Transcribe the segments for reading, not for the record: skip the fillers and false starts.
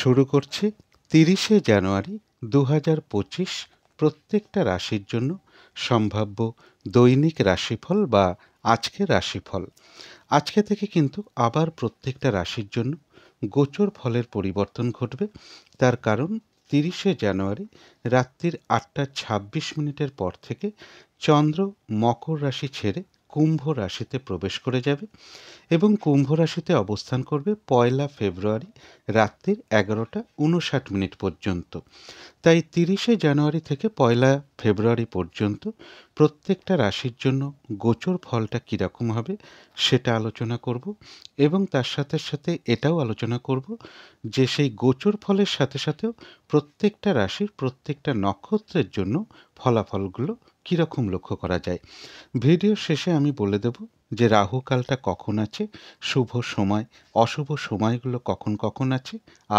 শুরু করছি ৩০শে জানুয়ারি ২০২৫ প্রত্যেকটা রাশির জন্য সম্ভাব্য দৈনিক রাশিফল বা আজকের রাশিফল। আজকে থেকে কিন্তু আবার প্রত্যেকটা রাশির জন্য গোচর ফলের পরিবর্তন ঘটবে। তার কারণ ৩০শে জানুয়ারি রাত্রির ৮টা ২৬ পর থেকে চন্দ্র মকর রাশি ছেড়ে কুম্ভ রাশিতে প্রবেশ করে যাবে এবং কুম্ভ রাশিতে অবস্থান করবে ১লা ফেব্রুয়ারি রাত্রির ১১টা ৫৯ পর্যন্ত। তাই ৩০শে জানুয়ারি থেকে ১লা ফেব্রুয়ারি পর্যন্ত প্রত্যেকটা রাশির জন্য গোচর ফলটা কীরকম হবে সেটা আলোচনা করব এবং তার সাথে সাথে এটাও আলোচনা করব যে সেই গোচর ফলের সাথে সাথেও প্রত্যেকটা রাশির প্রত্যেকটা নক্ষত্রের জন্য ফলাফলগুলো কীরকম লক্ষ্য করা যায়। ভিডিও শেষে আমি বলে দেব যে রাহুকালটা কখন আছে, শুভ সময় অশুভ সময়গুলো কখন কখন আছে,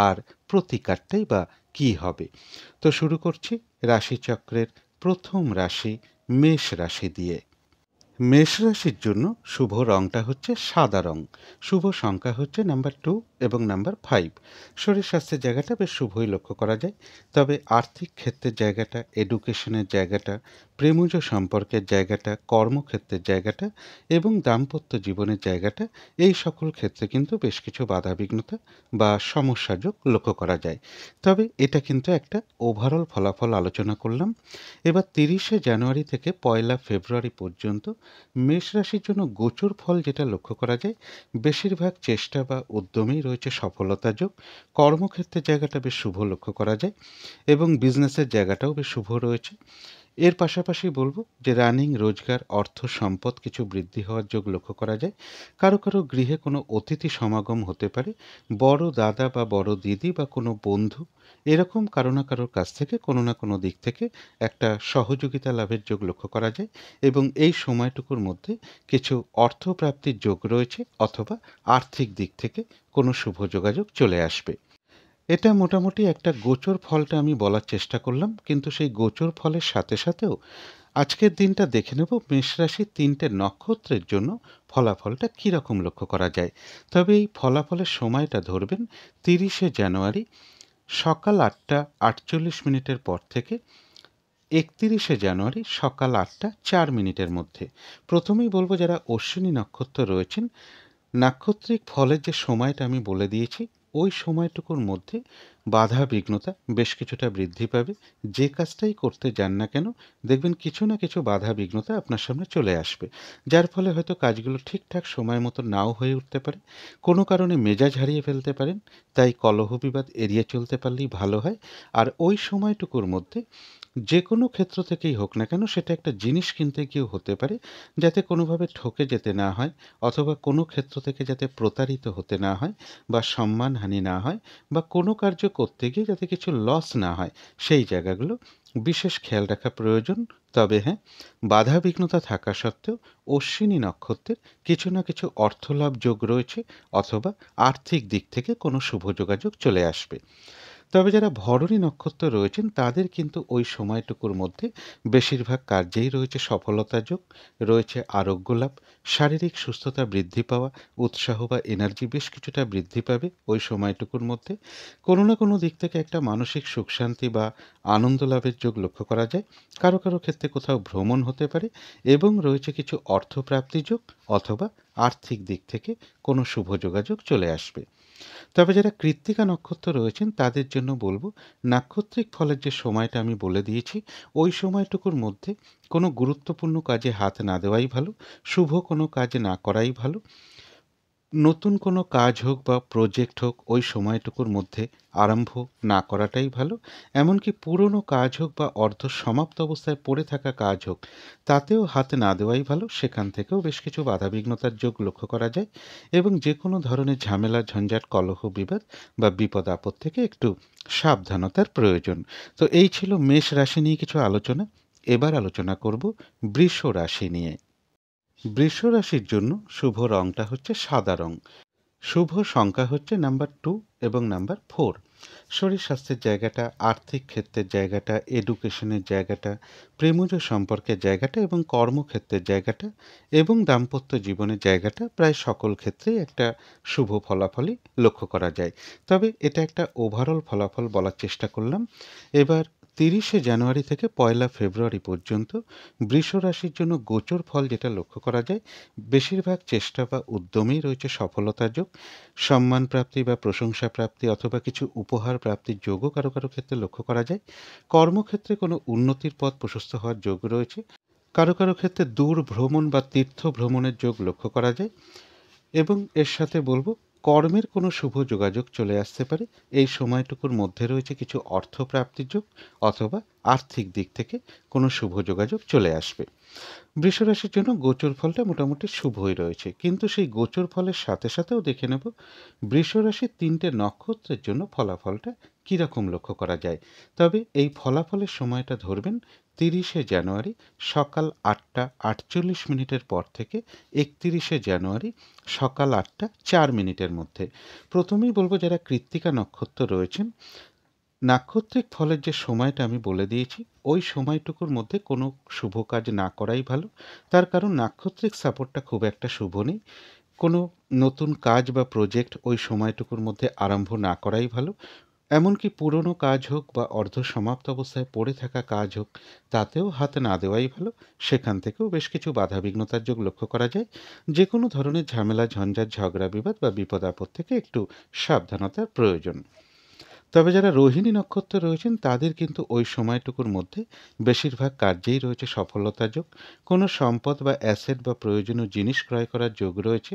আর প্রতিকারটাই বা কী হবে। তো শুরু করছি রাশিচক্রের প্রথম রাশি মেষ রাশি দিয়ে। মেষ রাশির জন্য শুভ রংটা হচ্ছে সাদা রং, শুভ সংখ্যা হচ্ছে নাম্বার 2 এবং নাম্বার 5। শরীর স্বাস্থ্যের জায়গাটা বেশ শুভই লক্ষ্য করা যায়, তবে আর্থিক ক্ষেত্রের জায়গাটা, এডুকেশনের জায়গাটা, প্রেমজ সম্পর্কের জায়গাটা, কর্মক্ষেত্রের জায়গাটা এবং দাম্পত্য জীবনের জায়গাটা, এই সকল ক্ষেত্রে কিন্তু বেশ কিছু বাধাবিঘ্নতা বা সমস্যাযোগ লক্ষ্য করা যায়। তবে এটা কিন্তু একটা ওভারঅল ফলাফল আলোচনা করলাম। এবার ৩০শে জানুয়ারি থেকে ১লা ফেব্রুয়ারি পর্যন্ত মেষ রাশির জন্য গোচর ফল যেটা লক্ষ্য করা যায়, বেশিরভাগ চেষ্টা বা উদ্যমেই রয়েছে সফলতা যোগ। কর্মক্ষেত্রের জায়গাটা বেশ শুভ লক্ষ্য করা যায় এবং বিজনেসের জায়গাটাও বেশ শুভ রয়েছে। এর পাশাপাশি বলবো যে রানিং রোজগার, অর্থ সম্পদ কিছু বৃদ্ধি হওয়ার যোগ লক্ষ্য করা যায়। কারো কারো গৃহে কোনো অতিথি সমাগম হতে পারে, বড় দাদা বা বড় দিদি বা কোনো বন্ধু, এরকম কারো না কারোর কাছ থেকে কোনো না কোনো দিক থেকে একটা সহযোগিতা লাভের যোগ লক্ষ্য করা যায় এবং এই সময়টুকুর মধ্যে কিছু অর্থপ্রাপ্তির যোগ রয়েছে অথবা আর্থিক দিক থেকে কোনো শুভ যোগাযোগ চলে আসবে। এটা মোটামুটি একটা গোচর ফলটা আমি বলার চেষ্টা করলাম, কিন্তু সেই গোচর ফলের সাথে সাথেও আজকের দিনটা দেখে নেব মেষ রাশির ৩টে নক্ষত্রের জন্য ফলাফলটা কীরকম লক্ষ্য করা যায়। তবে এই ফলাফলের সময়টা ধরবেন ৩০শে জানুয়ারি সকাল ৮টা ৪৮ পর থেকে ৩১শে জানুয়ারি সকাল ৮টা ৪ মধ্যে। প্রথমেই বলবো যারা অশ্বিনী নক্ষত্র রয়েছেন, নাক্ষত্রিক ফলের যে সময়টা আমি বলে দিয়েছি ওই সময়টুকুর মধ্যে বাধা বিঘ্নতা বেশ কিছুটা বৃদ্ধি পাবে। যে কাজটাই করতে যান না কেন দেখবেন কিছু না কিছু বাধা বিঘ্নতা আপনার সামনে চলে আসবে, যার ফলে হয়তো কাজগুলো ঠিকঠাক সময় মতো নাও হয়ে উঠতে পারে, কোনো কারণে মেজাজ হারিয়ে ফেলতে পারেন। তাই কলহ বিবাদ এড়িয়ে চলতে পারলেই ভালো হয়। আর ওই সময়টুকুর মধ্যে যে কোনো ক্ষেত্র থেকেই হোক না কেন সেটা একটা জিনিস কিনতে গিয়েও হতে পারে, যাতে কোনোভাবে ঠকে যেতে না হয় অথবা কোনো ক্ষেত্র থেকে যাতে প্রতারিত হতে না হয় বা সম্মানহানি না হয় বা কোনো কার্য করতে গিয়ে যাতে কিছু লস না হয়, সেই জায়গাগুলো বিশেষ খেয়াল রাখা প্রয়োজন। তবে হ্যাঁ, বাধা বিঘ্নতা থাকা সত্ত্বেও অশ্বিনী নক্ষত্রের কিছু না কিছু অর্থলাভ যোগ রয়েছে অথবা আর্থিক দিক থেকে কোনো শুভ যোগাযোগ চলে আসবে। তবে যারা ভরণী নক্ষত্র রয়েছেন তাদের কিন্তু ওই সময়টুকুর মধ্যে বেশিরভাগ কার্যেই রয়েছে সফলতা যোগ, রয়েছে আরোগ্য লাভ, শারীরিক সুস্থতা বৃদ্ধি পাওয়া, উৎসাহ বা এনার্জি বেশ কিছুটা বৃদ্ধি পাবে ওই সময়টুকুর মধ্যে। কোনো না কোনো দিক থেকে একটা মানসিক সুখ শান্তি বা আনন্দ লাভের যোগ লক্ষ্য করা যায়। কারো কারো ক্ষেত্রে কোথাও ভ্রমণ হতে পারে এবং রয়েছে কিছু অর্থপ্রাপ্তি যোগ অথবা আর্থিক দিক থেকে কোনো শুভ যোগাযোগ চলে আসবে। তবে যারা কৃত্তিকা নক্ষত্র রয়েছেন তাদের জন্য বলবো নাক্ষত্রিক ফলের যে সময়টা আমি বলে দিয়েছি ওই সময়টুকুর মধ্যে কোনো গুরুত্বপূর্ণ কাজে হাত না দেওয়াই ভালো, শুভ কোনো কাজ না করাই ভালো। নতুন কোনো কাজ হোক বা প্রজেক্ট হোক ওই সময়টুকুর মধ্যে আরম্ভ না করাটাই ভালো। এমনকি পুরনো কাজ হোক বা অর্ধ সমাপ্ত অবস্থায় পড়ে থাকা কাজ হোক তাতেও হাত না দেওয়াই ভালো, সেখান থেকেও বেশ কিছু বাধাবিঘ্নতার যোগ লক্ষ্য করা যায় এবং যে কোনো ধরনের ঝামেলা ঝঞ্ঝাট কলহ বিবাদ বা বিপদ আপদ থেকে একটু সাবধানতার প্রয়োজন। তো এই ছিল মেষ রাশি নিয়ে কিছু আলোচনা। এবার আলোচনা করব বৃষ রাশি নিয়ে। বৃষ রাশির জন্য শুভ রংটা হচ্ছে সাদা রং, শুভ সংখ্যা হচ্ছে নাম্বার 2 এবং নাম্বার 4। শরীর স্বাস্থ্যের জায়গাটা, আর্থিক ক্ষেত্রের জায়গাটা, এডুকেশনের জায়গাটা, প্রেমজ সম্পর্কের জায়গাটা এবং কর্মক্ষেত্রের জায়গাটা এবং দাম্পত্য জীবনের জায়গাটা প্রায় সকল ক্ষেত্রেই একটা শুভ ফলাফলই লক্ষ্য করা যায়। তবে এটা একটা ওভারঅল ফলাফল বলার চেষ্টা করলাম। এবার 30শে জানুয়ারি থেকে 1লা ফেব্রুয়ারি পর্যন্ত বৃষ রাশির জন্য গোচর ফল যেটা লক্ষ্য করা যায়, বেশিরভাগ চেষ্টা বা উদ্যমেই রয়েছে সফলতার যোগ। সম্মান প্রাপ্তি বা প্রশংসা প্রাপ্তি অথবা কিছু উপহার প্রাপ্তির যোগও কারো কারো ক্ষেত্রে লক্ষ্য করা যায়। কর্মক্ষেত্রে কোনো উন্নতির পথ প্রশস্ত হওয়ার যোগ রয়েছে। কারো কারো ক্ষেত্রে দূর ভ্রমণ বা তীর্থ ভ্রমণের যোগ লক্ষ্য করা যায় এবং এর সাথে বলব কর্মের কোনো শুভ যোগাযোগ চলে আসতে পারে। এই সময়টুকুর মধ্যে রয়েছে কিছু অর্থ প্রাপ্তির যোগ অথবা আর্থিক দিক থেকে কোনো শুভ যোগাযোগ চলে আসবে। বৃষ রাশির জন্য গোচর ফলটা মোটামুটি শুভই রয়েছে, কিন্তু সেই গোচর ফলের সাথে সাথেও দেখে নেব বৃষ রাশির 3টে নক্ষত্রের জন্য ফলাফলটা কীরকম লক্ষ্য করা যায়। তবে এই ফলাফলের সময়টা ধরবেন 30শে জানুয়ারি সকাল 8টা 48 মিনিটের পর থেকে 31শে জানুয়ারি সকাল 8টা 4 মিনিটের মধ্যে। প্রথমেই বলবো যারা কৃত্তিকা নক্ষত্র রয়েছেন, নাক্ষত্রিক ফলের যে সময়টা আমি বলে দিয়েছি, ওই সময়টুকুর মধ্যে কোনো শুভ কাজ না করাই ভালো। তার কারণ নাক্ষত্রিক সাপোর্টটা খুব একটা শুভ নেই। কোনো নতুন কাজ বা প্রজেক্ট ওই সময়টুকুর মধ্যে আরম্ভ না করাই ভালো। এমনকি পুরনো কাজ হোক বা অর্ধ সমাপ্ত অবস্থায় পড়ে থাকা কাজ হোক, তাতেও হাত না দেওয়াই ভালো। সেখান থেকেও বেশ কিছু বাধাবিঘ্নতার যোগ লক্ষ্য করা যায়। যে কোনো ধরনের ঝামেলা, ঝঞ্ঝাট, ঝগড়া, বিবাদ বা বিপদ আপদ থেকে একটু সাবধানতার প্রয়োজন। তবে যারা রোহিণী নক্ষত্রে রয়েছেন তাদের কিন্তু ওই সময়টুকুর মধ্যে বেশিরভাগ কার্যেই রয়েছে সফলতার যোগ। কোনো সম্পদ বা অ্যাসেট বা প্রয়োজনীয় জিনিস ক্রয় করার যোগ রয়েছে।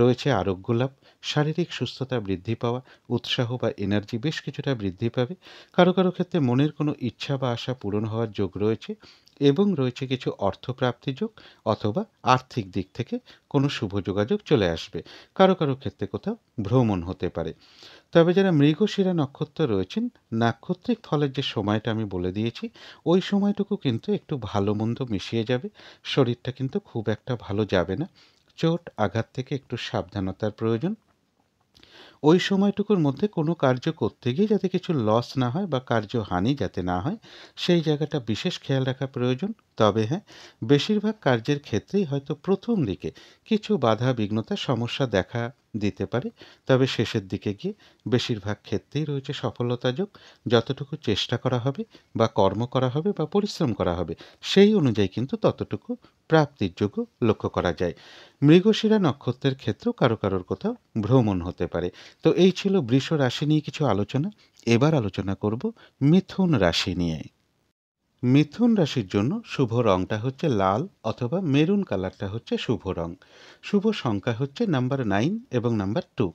রয়েছে আরোগ্য লাভ, শারীরিক সুস্থতা বৃদ্ধি পাওয়া, উৎসাহ বা এনার্জি বেশ কিছুটা বৃদ্ধি পাবে। কারো কারো ক্ষেত্রে মনের কোনো ইচ্ছা বা আশা পূরণ হওয়ার যোগ রয়েছে এবং রয়েছে কিছু অর্থপ্রাপ্তি যোগ অথবা আর্থিক দিক থেকে কোনো শুভ যোগাযোগ চলে আসবে। কারো কারো ক্ষেত্রে কোথাও ভ্রমণ হতে পারে। তবে যারা মৃগশিরা নক্ষত্র রয়েছেন, নাক্ষত্রিক ফলের যে সময়টা আমি বলে দিয়েছি, ওই সময়টুকু কিন্তু একটু ভালো মন্দ মিশিয়ে যাবে। শরীরটা কিন্তু খুব একটা ভালো যাবে না। চোট আঘাত থেকে একটু সাবধানতার প্রয়োজন। ওই সময়টুকুর মধ্যে কোনো কার্য করতে গিয়ে যাতে কিছু লস না হয় বা কার্যহানি যাতে না হয়, সেই জায়গাটা বিশেষ খেয়াল রাখা প্রয়োজন। তবে হ্যাঁ, বেশিরভাগ কার্যের ক্ষেত্রেই হয়তো প্রথম দিকে কিছু বাধা বিঘ্নতা সমস্যা দেখা দিতে পারে। তবে শেষের দিকে গিয়ে বেশিরভাগ ক্ষেত্রেই রয়েছে সফলতা যোগ। যতটুকু চেষ্টা করা হবে বা কর্ম করা হবে বা পরিশ্রম করা হবে, সেই অনুযায়ী কিন্তু ততটুকু প্রাপ্তির যোগ্য লক্ষ্য করা যায়। মৃগশিরা নক্ষত্রের ক্ষেত্রেও কারো কারোর কোথাও ভ্রমণ হতে পারে। তো এই ছিল বৃষ রাশি নিয়ে কিছু আলোচনা। এবার আলোচনা করব মিথুন রাশি নিয়ে। মিথুন রাশির জন্য শুভ রংটা হচ্ছে লাল অথবা মেরুন কালারটা হচ্ছে শুভ রং। শুভ সংখ্যা হচ্ছে নাম্বার 9 এবং নাম্বার 2।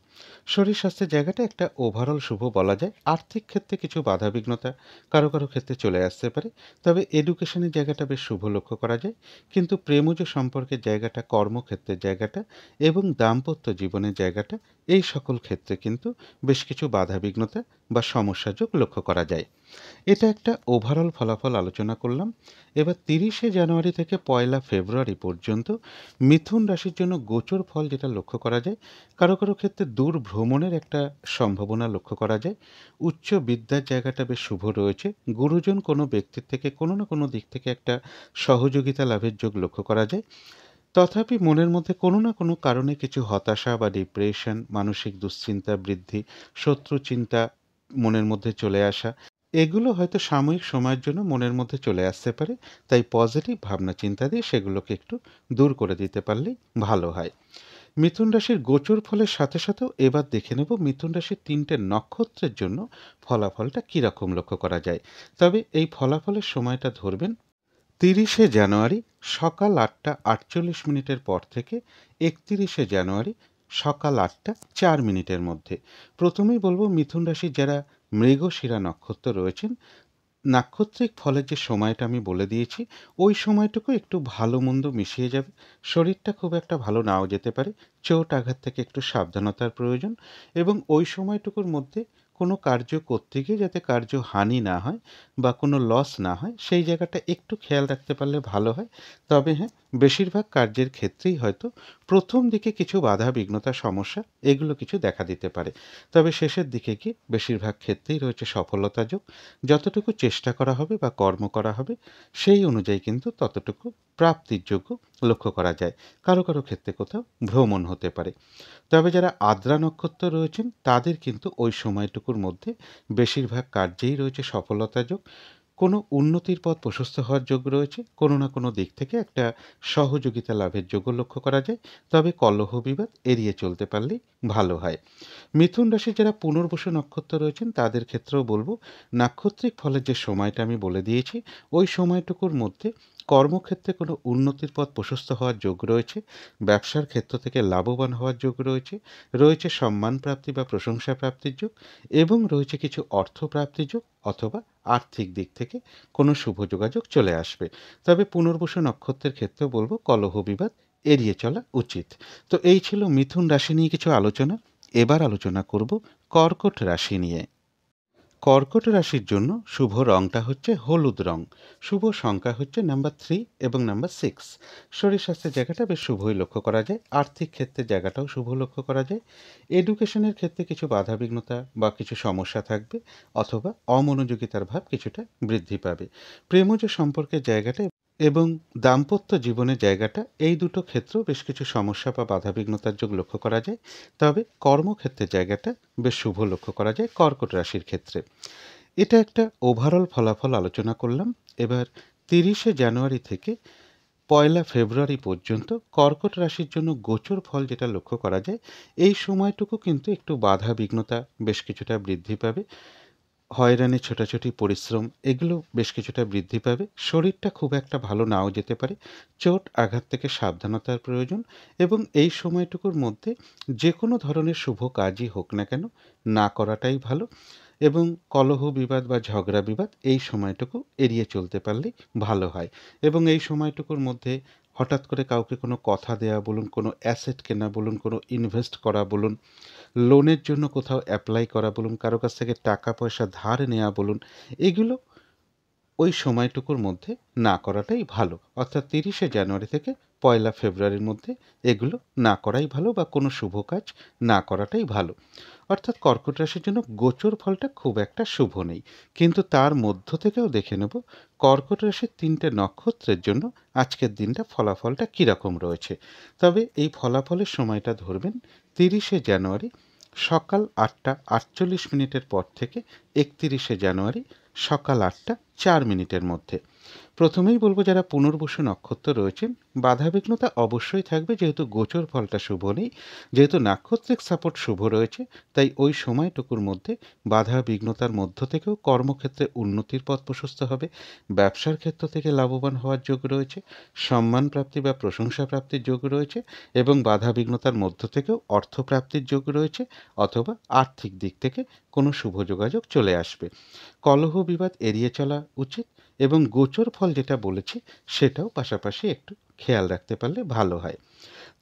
শরীর স্বাস্থ্যের জায়গাটা একটা ওভারঅল শুভ বলা যায়। আর্থিক ক্ষেত্রে কিছু বাধাবিঘ্নতা কারো কারো ক্ষেত্রে চলে আসতে পারে, তবে এডুকেশনের জায়গাটা বেশ শুভ লক্ষ্য করা যায়। কিন্তু প্রেমজ সম্পর্কের জায়গাটা, কর্মক্ষেত্রের জায়গাটা এবং দাম্পত্য জীবনের জায়গাটা, এই সকল ক্ষেত্রে কিন্তু বেশ কিছু বাধাবিঘ্নতা বা সমস্যাযোগ লক্ষ্য করা যায়। এটা একটা ওভারঅল ফলাফল আলোচনা করলাম। এবার 30শে জানুয়ারি থেকে 1লা ফেব্রুয়ারি পর্যন্ত মিথুন রাশির জন্য গোচর ফল যেটা লক্ষ্য করা যায়, কারো কারো ক্ষেত্রে দূর ভ্রমণের একটা সম্ভাবনা লক্ষ্য করা যায়। উচ্চ বিদ্যার জায়গাটা বেশ শুভ রয়েছে। গুরুজন কোনো ব্যক্তির থেকে কোনো না কোনো দিক থেকে একটা সহযোগিতা লাভের যোগ লক্ষ্য করা যায়। তথাপি মনের মধ্যে কোনো না কোনো কারণে কিছু হতাশা বা ডিপ্রেশন, মানসিক দুশ্চিন্তা বৃদ্ধি, শত্রু চিন্তা মনের মধ্যে চলে আসা, এগুলো হয়তো সাময়িক সময়ের জন্য মনের মধ্যে চলে আসতে পারে। তাই পজিটিভ ভাবনা চিন্তা দিয়ে সেগুলোকে একটু দূর করে দিতে পারলেই ভালো হয়। মিথুন রাশির গোচর ফলের সাথে সাথেও এবার দেখে নেব মিথুন রাশির 3টে নক্ষত্রের জন্য ফলাফলটা কীরকম লক্ষ্য করা যায়। তবে এই ফলাফলের সময়টা ধরবেন 30শে জানুয়ারি সকাল 8টা 48 মিনিটের পর থেকে 31শে জানুয়ারি সকাল 8টা 4 মিনিটের মধ্যে। প্রথমেই বলবো মিথুন রাশির যারা মৃগশিরা নক্ষত্র রয়েছেন, নাক্ষত্রিক ফলের যে সময়টা আমি বলে দিয়েছি, ওই সময়টুকু একটু ভালো মন্দ মিশিয়ে যাবে। শরীরটা খুব একটা ভালো নাও যেতে পারে। চোট আঘাত থেকে একটু সাবধানতার প্রয়োজন এবং ওই সময়টুকুর মধ্যে কোনো কার্য করতে গিয়ে যাতে কার্য হানি না হয় বা কোনো লস না হয়, সেই জায়গাটা একটু খেয়াল রাখতে পারলে ভালো হয়। তবে হ্যাঁ, বেশিরভাগ কার্যের ক্ষেত্রেই হয়তো প্রথম দিকে কিছু বাধা বিঘ্নতা সমস্যা এগুলো কিছু দেখা দিতে পারে, তবে শেষের দিকে গিয়ে বেশিরভাগ ক্ষেত্রেই রয়েছে সফলতা যোগ। যতটুকু চেষ্টা করা হবে বা কর্ম করা হবে সেই অনুযায়ী কিন্তু ততটুকু প্রাপ্তির যোগ্য লক্ষ্য করা যায়। কারো কারো ক্ষেত্রে কোথাও ভ্রমণ হতে পারে। তবে যারা আদ্রা নক্ষত্র রয়েছেন তাদের কিন্তু ওই সময়টুকুর মধ্যে বেশিরভাগ কার্যেই রয়েছে সফলতা যোগ। কোনো উন্নতির পথ প্রশস্ত হওয়ার যোগ রয়েছে, কোনো না কোনো দিক থেকে একটা সহযোগিতা লাভের যোগও লক্ষ্য করা যায়। তবে কলহ বিবাদ এড়িয়ে চলতে পারলেই ভালো হয়। মিথুন রাশির যারা পুনর্বসু নক্ষত্র রয়েছেন তাদের ক্ষেত্রেও বলবো, নাক্ষত্রিক ফলের যে সময়টা আমি বলে দিয়েছি ওই সময়টুকুর মধ্যে কর্মক্ষেত্রে কোনো উন্নতির পথ প্রশস্ত হওয়ার যোগ রয়েছে, ব্যবসার ক্ষেত্র থেকে লাভবান হওয়ার যোগ রয়েছে, রয়েছে সম্মান প্রাপ্তি বা প্রশংসা প্রাপ্তির যোগ, এবং রয়েছে কিছু অর্থ প্রাপ্তির যোগ অথবা আর্থিক দিক থেকে কোনো শুভ যোগাযোগ চলে আসবে। তবে পুনর্বসু নক্ষত্রের ক্ষেত্রেও বলবো কলহ বিবাদ এড়িয়ে চলা উচিত। তো এই ছিল মিথুন রাশি নিয়ে কিছু আলোচনা। এবার আলোচনা করব কর্কট রাশি নিয়ে। কর্কট রাশির জন্য শুভ রংটা হচ্ছে হলুদ রং, শুভ সংখ্যা হচ্ছে নাম্বার 3 এবং নাম্বার 6। শরীর স্বাস্থ্যের জায়গাটা বেশ শুভই লক্ষ্য করা যায়, আর্থিক ক্ষেত্রে জায়গাটাও শুভ লক্ষ্য করা যায়। এডুকেশনের ক্ষেত্রে কিছু বাধাবিঘ্নতা বা কিছু সমস্যা থাকবে অথবা অমনোযোগিতার ভাব কিছুটা বৃদ্ধি পাবে। প্রেমজ সম্পর্কের জায়গাটা এবং দাম্পত্য জীবনের জায়গাটা এই দুটো ক্ষেত্রেও বেশ কিছু সমস্যা বা বাধাবিঘ্নতার যোগ লক্ষ্য করা যায়। তবে কর্মক্ষেত্রের জায়গাটা বেশ শুভ লক্ষ্য করা যায় কর্কট রাশির ক্ষেত্রে। এটা একটা ওভারঅল ফলাফল আলোচনা করলাম। এবার 30শে জানুয়ারি থেকে 1লা ফেব্রুয়ারি পর্যন্ত কর্কট রাশির জন্য গোচর ফল যেটা লক্ষ্য করা যায়, এই সময়টুকু কিন্তু একটু বাধা বিঘ্নতা বেশ কিছুটা বৃদ্ধি পাবে। হয়রানি, ছোটাছুটি, পরিশ্রম এগুলো বেশ কিছুটা বৃদ্ধি পাবে। শরীরটা খুব একটা ভালো নাও যেতে পারে। চোট আঘাত থেকে সাবধানতার প্রয়োজন, এবং এই সময়টুকুর মধ্যে যে কোনো ধরনের শুভ কাজই হোক না কেন না করাটাই ভালো, এবং কলহ বিবাদ বা ঝগড়া বিবাদ এই সময়টুকু এড়িয়ে চলতে পারলেই ভালো হয়। এবং এই সময়টুকুর মধ্যে হঠাৎ করে কাউকে কোনো কথা দেয়া বলুন, কোনো অ্যাসেট কেনা বলুন, কোনো ইনভেস্ট করা বলুন, লোনের জন্য কোথাও অ্যাপ্লাই করা বলুন, কারো কাছ থেকে টাকা পয়সা ধার নেওয়া বলুন, এগুলো ওই সময়টুকুর মধ্যে না করাটাই ভালো। অর্থাৎ 30শে জানুয়ারি থেকে 1লা ফেব্রুয়ারির মধ্যে এগুলো না করাই ভালো, বা কোনো শুভ কাজ না করাটাই ভালো। অর্থাৎ কর্কট রাশির জন্য গোচর ফলটা খুব একটা শুভ নেই, কিন্তু তার মধ্য থেকেও দেখে নেব কর্কট রাশির 3টে নক্ষত্রের জন্য আজকের দিনটা ফলাফলটা কীরকম রয়েছে। তবে এই ফলাফলের সময়টা ধরবেন 30শে জানুয়ারি সকাল 8টা 48 মিনিটের পর থেকে 31শে জানুয়ারি সকাল 8টা 4 মিনিটের মধ্যে। প্রথমেই বলবো, যারা পুনর্বসু নক্ষত্র রয়েছেন বাধাবিঘ্নতা অবশ্যই থাকবে, যেহেতু গোচর ফলটা শুভ নেই, যেহেতু নাক্ষত্রিক সাপোর্ট শুভ রয়েছে, তাই ওই সময়টুকুর মধ্যে বাধা বিঘ্নতার মধ্য থেকেও কর্মক্ষেত্রে উন্নতির পথ প্রশস্ত হবে, ব্যবসার ক্ষেত্র থেকে লাভবান হওয়ার যোগ রয়েছে, সম্মান প্রাপ্তি বা প্রশংসা প্রাপ্তির যোগ রয়েছে, এবং বাধা বিঘ্নতার মধ্য থেকেও অর্থপ্রাপ্তির যোগ রয়েছে, অথবা আর্থিক দিক থেকে কোনো শুভ যোগাযোগ চলে আসবে। কলহ বিবাদ এড়িয়ে চলা উচিত, এবং গোচর ফল যেটা বলেছি সেটাও পাশাপাশি একটু খেয়াল রাখতে পারলে ভালো হয়।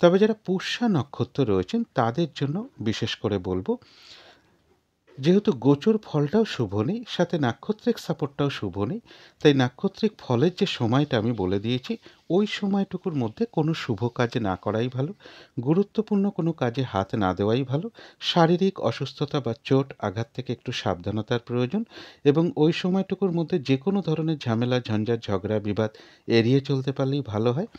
তবে যারা পুষ্যা নক্ষত্র রয়েছেন তাদের জন্য বিশেষ করে বলবো, যেহেতু গোচর ফলটাও শুভ নেই, সাথে নাক্ষত্রিক সাপোর্টটাও শুভ নেই, তাই নাক্ষত্রিক ফলের যে সময়টা আমি বলে দিয়েছি ওই সময়টুকুর মধ্যে কোনো শুভ কাজ না করাই ভালো, গুরুত্বপূর্ণ কোনো কাজে হাত না দেওয়াই ভালো। শারীরিক অসুস্থতা বা চোট আঘাত থেকে একটু সাবধানতার প্রয়োজন, এবং ওই সময়টুকুর মধ্যে যে কোনো ধরনের ঝামেলা, ঝঞ্ঝাট, ঝগড়া, বিবাদ এড়িয়ে চলতে পারলেই ভালো হয়।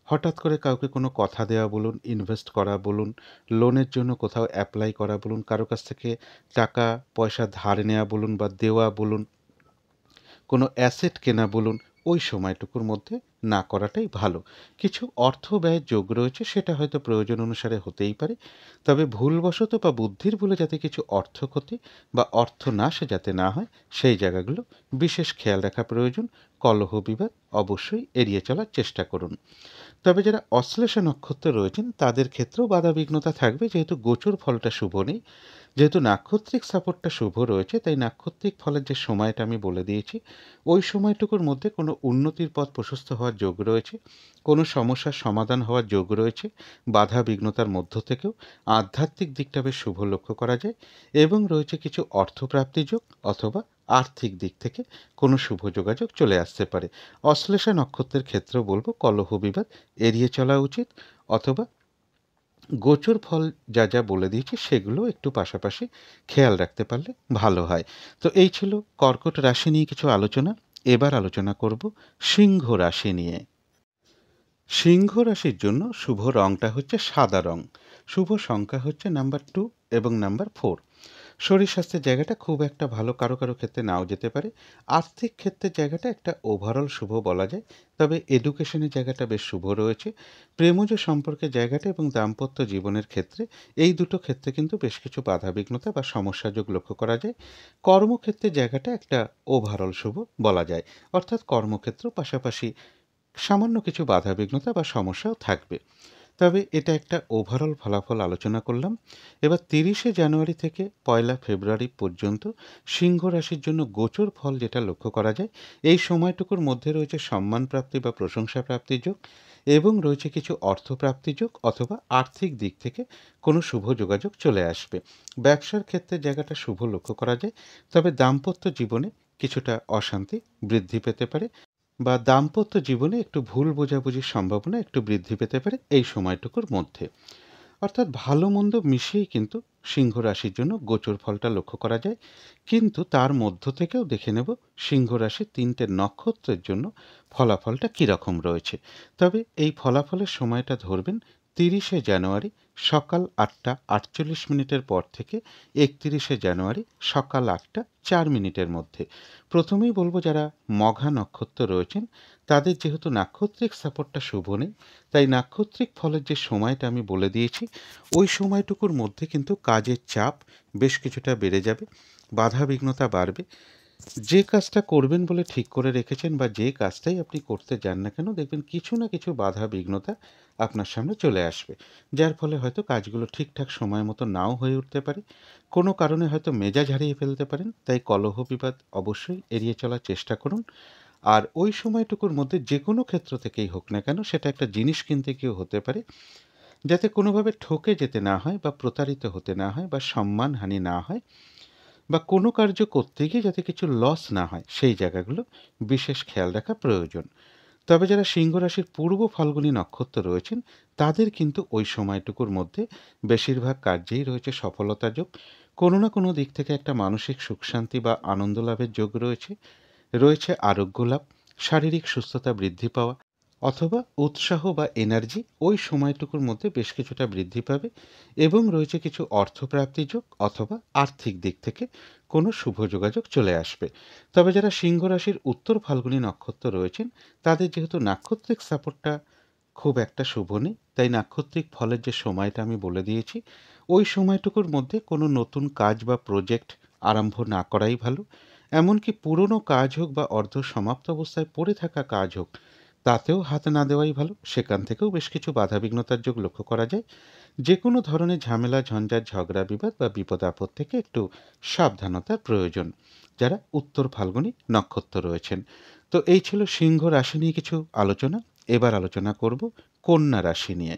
হঠাৎ করে কাউকে কোনো কথা দেওয়া বলুন, ইনভেস্ট করা বলুন, লোনের জন্য কোথাও অ্যাপ্লাই করা বলুন, কারো কাছ থেকে টাকা পয়সা ধার নেওয়া বলুন বা দেওয়া বলুন, কোনো অ্যাসেট কেনা বলুন, ওই সময়টুকুর মধ্যে না করাটাই ভালো। কিছু অর্থ ব্যয়ের যোগ রয়েছে, সেটা হয়তো প্রয়োজন অনুসারে হতেই পারে, তবে ভুলবশত বা বুদ্ধির ভুলে যাতে কিছু অর্থ ক্ষতি বা অর্থ নাশ যাতে না হয় সেই জায়গাগুলো বিশেষ খেয়াল রাখা প্রয়োজন। কলহ বিবাদ অবশ্যই এড়িয়ে চলার চেষ্টা করুন। তবে যারা অশ্লেষা নক্ষত্রে রয়েছেন তাদের ক্ষেত্রেও বাধাবিঘ্নতা থাকবে, যেহেতু গোচর ফলটা শুভ নেই, যেহেতু নাক্ষত্রিক সাপোর্টটা শুভ রয়েছে, তাই নাক্ষত্রিক ফলের যে সময়টা আমি বলে দিয়েছি ওই সময়টুকুর মধ্যে কোনো উন্নতির পথ প্রশস্ত হওয়ার যোগ রয়েছে, কোনো সমস্যার সমাধান হওয়ার যোগ রয়েছে, বাধা বিঘ্নতার মধ্য থেকেও আধ্যাত্মিক দিকটা বেশ শুভ লক্ষ্য করা যায়, এবং রয়েছে কিছু অর্থপ্রাপ্তি যোগ অথবা আর্থিক দিক থেকে কোনো শুভ যোগাযোগ চলে আসতে পারে। অশ্লেষা নক্ষত্রের ক্ষেত্রেও বলবো কলহ বিবাদ এড়িয়ে চলা উচিত, অথবা গোচর ফল যা যা বলে দিয়েছি সেগুলো একটু পাশাপাশি খেয়াল রাখতে পারলে ভালো হয়। তো এই ছিল কর্কট রাশি নিয়ে কিছু আলোচনা। এবার আলোচনা করব সিংহ রাশি নিয়ে। সিংহ রাশির জন্য শুভ রংটা হচ্ছে সাদা রং। শুভ সংখ্যা হচ্ছে নাম্বার 2 এবং নাম্বার 4। শরীর স্বাস্থ্যের জায়গাটা খুব একটা ভালো, কারো কারো ক্ষেত্রে নাও যেতে পারে। আর্থিক ক্ষেত্রের জায়গাটা একটা ওভারঅল শুভ বলা যায়। তবে এডুকেশনের জায়গাটা বেশ শুভ রয়েছে। প্রেমজ সম্পর্কের জায়গাটা এবং দাম্পত্য জীবনের ক্ষেত্রে এই দুটো ক্ষেত্রে কিন্তু বেশ কিছু বাধাবিঘ্নতা বা সমস্যাযোগ লক্ষ্য করা যায়। কর্মক্ষেত্রের জায়গাটা একটা ওভারঅল শুভ বলা যায়। অর্থাৎ কর্মক্ষেত্র পাশাপাশি সামান্য কিছু বাধাবিঘ্নতা বা সমস্যাও থাকবে। তবে এটা একটা ওভারঅল ফলাফল আলোচনা করলাম। এবার 30শে জানুয়ারি থেকে 1লা ফেব্রুয়ারি পর্যন্ত সিংহ রাশির জন্য গোচর ফল যেটা লক্ষ্য করা যায়, এই সময়টুকুর মধ্যে রয়েছে সম্মান প্রাপ্তি বা প্রশংসা প্রাপ্তির যোগ এবং রয়েছে কিছু অর্থপ্রাপ্তির যোগ অথবা আর্থিক দিক থেকে কোনো শুভ যোগাযোগ চলে আসবে। ব্যবসার ক্ষেত্রে জায়গাটা শুভ লক্ষ্য করা যায়। তবে দাম্পত্য জীবনে কিছুটা অশান্তি বৃদ্ধি পেতে পারে বা দাম্পত্য জীবনে একটু ভুল বোঝাবুঝির সম্ভাবনা একটু বৃদ্ধি পেতে পারে এই সময়টুকুর মধ্যে। অর্থাৎ ভালো মন্দ মিশিয়েই কিন্তু সিংহ রাশির জন্য গোচর ফলটা লক্ষ্য করা যায়। কিন্তু তার মধ্য থেকেও দেখে নেব সিংহ রাশির 3টে নক্ষত্রের জন্য ফলাফলটা কীরকম রয়েছে। তবে এই ফলাফলের সময়টা ধরবেন 30শে জানুয়ারি সকাল 8টা 48 মিনিটের পর থেকে 31শে জানুয়ারি সকাল 8টা 4 মিনিটের মধ্যে। প্রথমেই বলবো যারা মঘা নক্ষত্র রয়েছেন তাদের যেহেতু নাক্ষত্রিক সাপোর্টটা শুভ নেই, তাই নাক্ষত্রিক ফলের যে সময়টা আমি বলে দিয়েছি ওই সময়টুকুর মধ্যে কিন্তু কাজের চাপ বেশ কিছুটা বেড়ে যাবে, বাধাবিঘ্নতা বাড়বে। যে কাজটা করবেন বলে ঠিক করে রেখেছেন বা যে কাজটাই আপনি করতে যান না কেন দেখবেন কিছু না কিছু বাধা বিঘ্নতা আপনার সামনে চলে আসবে, যার ফলে হয়তো কাজগুলো ঠিকঠাক সময় মতো নাও হয়ে উঠতে পারে। কোনো কারণে হয়তো মেজাজ হারিয়ে ফেলতে পারেন, তাই কলহ বিবাদ অবশ্যই এড়িয়ে চলার চেষ্টা করুন। আর ওই সময়টুকুর মধ্যে যে কোনো ক্ষেত্র থেকেই হোক না কেন সেটা একটা জিনিস কিনতে গিয়েও হতে পারে, যাতে কোনোভাবে ঠকে যেতে না হয় বা প্রতারিত হতে না হয় বা সম্মানহানি না হয় বা কোনো কার্য করতে গিয়ে যাতে কিছু লস না হয় সেই জায়গাগুলো বিশেষ খেয়াল রাখা প্রয়োজন। তবে যারা সিংহ রাশির পূর্ব ফাল্গুনী নক্ষত্র রয়েছেন তাদের কিন্তু ওই সময়টুকুর মধ্যে বেশিরভাগ কার্যেই রয়েছে সফলতা যোগ। কোনো না কোনো দিক থেকে একটা মানসিক সুখ শান্তি বা আনন্দ লাভের যোগ রয়েছে। রয়েছে আরোগ্য লাভ, শারীরিক সুস্থতা বৃদ্ধি পাওয়া অথবা উৎসাহ বা এনার্জি ওই সময়টুকুর মধ্যে বেশ কিছুটা বৃদ্ধি পাবে এবং রয়েছে কিছু অর্থপ্রাপ্তি যোগ অথবা আর্থিক দিক থেকে কোনো শুভ যোগাযোগ চলে আসবে। তবে যারা সিংহ রাশির উত্তর ফাল্গুনী নক্ষত্র রয়েছেন তাদের যেহেতু নাক্ষত্রিক সাপোর্টটা খুব একটা শুভ নেই, তাই নাক্ষত্রিক ফলের যে সময়টা আমি বলে দিয়েছি ওই সময়টুকুর মধ্যে কোনো নতুন কাজ বা প্রজেক্ট আরম্ভ না করাই ভালো। এমনকি পুরনো কাজ হোক বা অর্ধ সমাপ্ত অবস্থায় পড়ে থাকা কাজ হোক তাতেও হাত না দেওয়াই ভালো, সেখান থেকেও বেশ কিছু বাধাবিঘ্নতার যোগ লক্ষ্য করা যায়। যে কোনো ধরনের ঝামেলা ঝঞ্ঝাট ঝগড়া বিবাদ বা বিপদ আপদ থেকে একটু সাবধানতার প্রয়োজন যারা উত্তর ফাল্গুনী নক্ষত্র রয়েছেন। তো এই ছিল সিংহ রাশি নিয়ে কিছু আলোচনা। এবার আলোচনা করব কন্যা রাশি নিয়ে।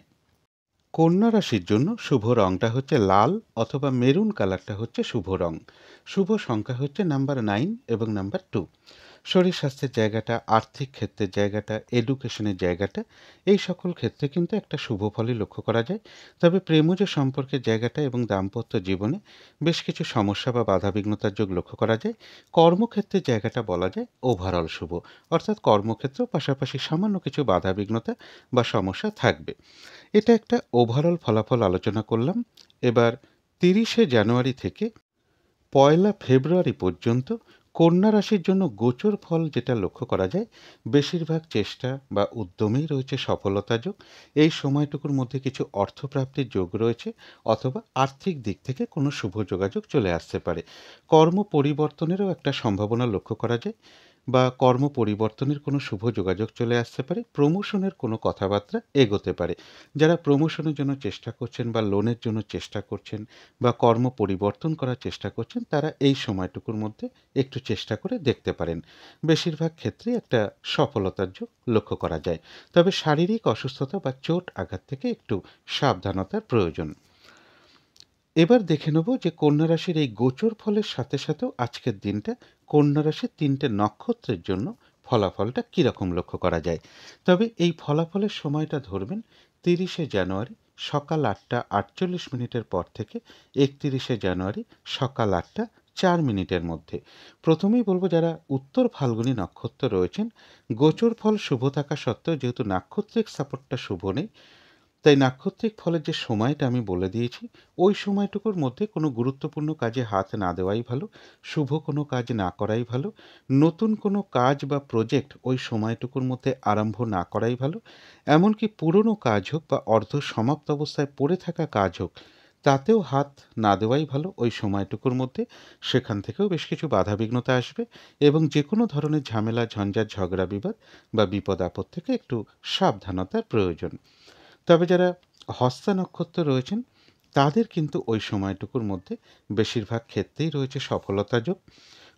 কন্যা রাশির জন্য শুভ রংটা হচ্ছে লাল অথবা মেরুন কালারটা হচ্ছে শুভ রং। শুভ সংখ্যা হচ্ছে নাম্বার 9 এবং নাম্বার 2। শরীর স্বাস্থ্যের জায়গাটা, আর্থিক ক্ষেত্রের জায়গাটা, এডুকেশনের জায়গাটা এই সকল ক্ষেত্রে কিন্তু একটা শুভ ফলই লক্ষ্য করা যায়। তবে প্রেমজ সম্পর্কের জায়গাটা এবং দাম্পত্য জীবনে বেশ কিছু সমস্যা বা বাধাবিঘ্নতার যোগ লক্ষ্য করা যায়। কর্মক্ষেত্রের জায়গাটা বলা যায় ওভারঅল শুভ, অর্থাৎ কর্মক্ষেত্রেও পাশাপাশি সামান্য কিছু বাধাবিঘ্নতা বা সমস্যা থাকবে। এটা একটা ওভারঅল ফলাফল আলোচনা করলাম। এবার 30শে জানুয়ারি থেকে 1লা ফেব্রুয়ারি পর্যন্ত কন্যা রাশির জন্য গোচর ফল যেটা লক্ষ্য করা যায় বেশিরভাগ চেষ্টা বা উদ্যমেই রয়েছে সফলতা যোগ। এই সময়টুকুর মধ্যে কিছু অর্থপ্রাপ্তির যোগ রয়েছে অথবা আর্থিক দিক থেকে কোনো শুভ যোগাযোগ চলে আসতে পারে। কর্ম পরিবর্তনেরও একটা সম্ভাবনা লক্ষ্য করা যায় বা কর্ম পরিবর্তনের কোনো শুভ যোগাযোগ চলে আসতে পারে, প্রমোশনের কোনো কথাবার্তা এগোতে পারে। যারা প্রমোশনের জন্য চেষ্টা করছেন বা লোনের জন্য চেষ্টা করছেন বা কর্ম পরিবর্তন করার চেষ্টা করছেন তারা এই সময়টুকুর মধ্যে একটু চেষ্টা করে দেখতে পারেন। বেশিরভাগ ক্ষেত্রেই একটা সফলতার যোগ লক্ষ্য করা যায়। তবে শারীরিক অসুস্থতা বা চোট আঘাত থেকে একটু সাবধানতার প্রয়োজন। এবার দেখে নেব যে কন্যা রাশির এই গোচর ফলের সাথে সাথেও আজকের দিনটা কন্যা রাশির 3টে নক্ষত্রের জন্য ফলাফলটা কীরকম লক্ষ্য করা যায়। তবে এই ফলাফলের সময়টা ধরবেন 30শে জানুয়ারি সকাল 8:48 পর থেকে 31 জানুয়ারি সকাল 8:04 মধ্যে। প্রথমেই বলব, যারা উত্তর ফাল্গুনী নক্ষত্র রয়েছেন, গোচর ফল শুভ থাকা সত্ত্বেও যেহেতু নাক্ষত্রিক সাপোর্টটা শুভ নেই, তাই নাক্ষত্রিক ফলের যে সময়টা আমি বলে দিয়েছি, ওই সময়টুকুর মধ্যে কোনো গুরুত্বপূর্ণ কাজে হাত না দেওয়াই ভালো, শুভ কোনো কাজ না করাই ভালো, নতুন কোনো কাজ বা প্রজেক্ট ওই সময়টুকুর মধ্যে আরম্ভ না করাই ভালো, এমনকি পুরনো কাজ হোক বা অর্ধ সমাপ্ত অবস্থায় পড়ে থাকা কাজ হোক, তাতেও হাত না দেওয়াই ভালো ওই সময়টুকুর মধ্যে। সেখান থেকেও বেশ কিছু বাধাবিঘ্নতা আসবে এবং যে কোনো ধরনের ঝামেলা, ঝঞ্ঝাট, ঝগড়া, বিবাদ বা বিপদ আপদ থেকে একটু সাবধানতার প্রয়োজন। তবে যারা হস্তা নক্ষত্র রয়েছেন, তাদের কিন্তু ওই সময়টুকুর মধ্যে বেশিরভাগ ক্ষেত্রেই রয়েছে সফলতা যোগ।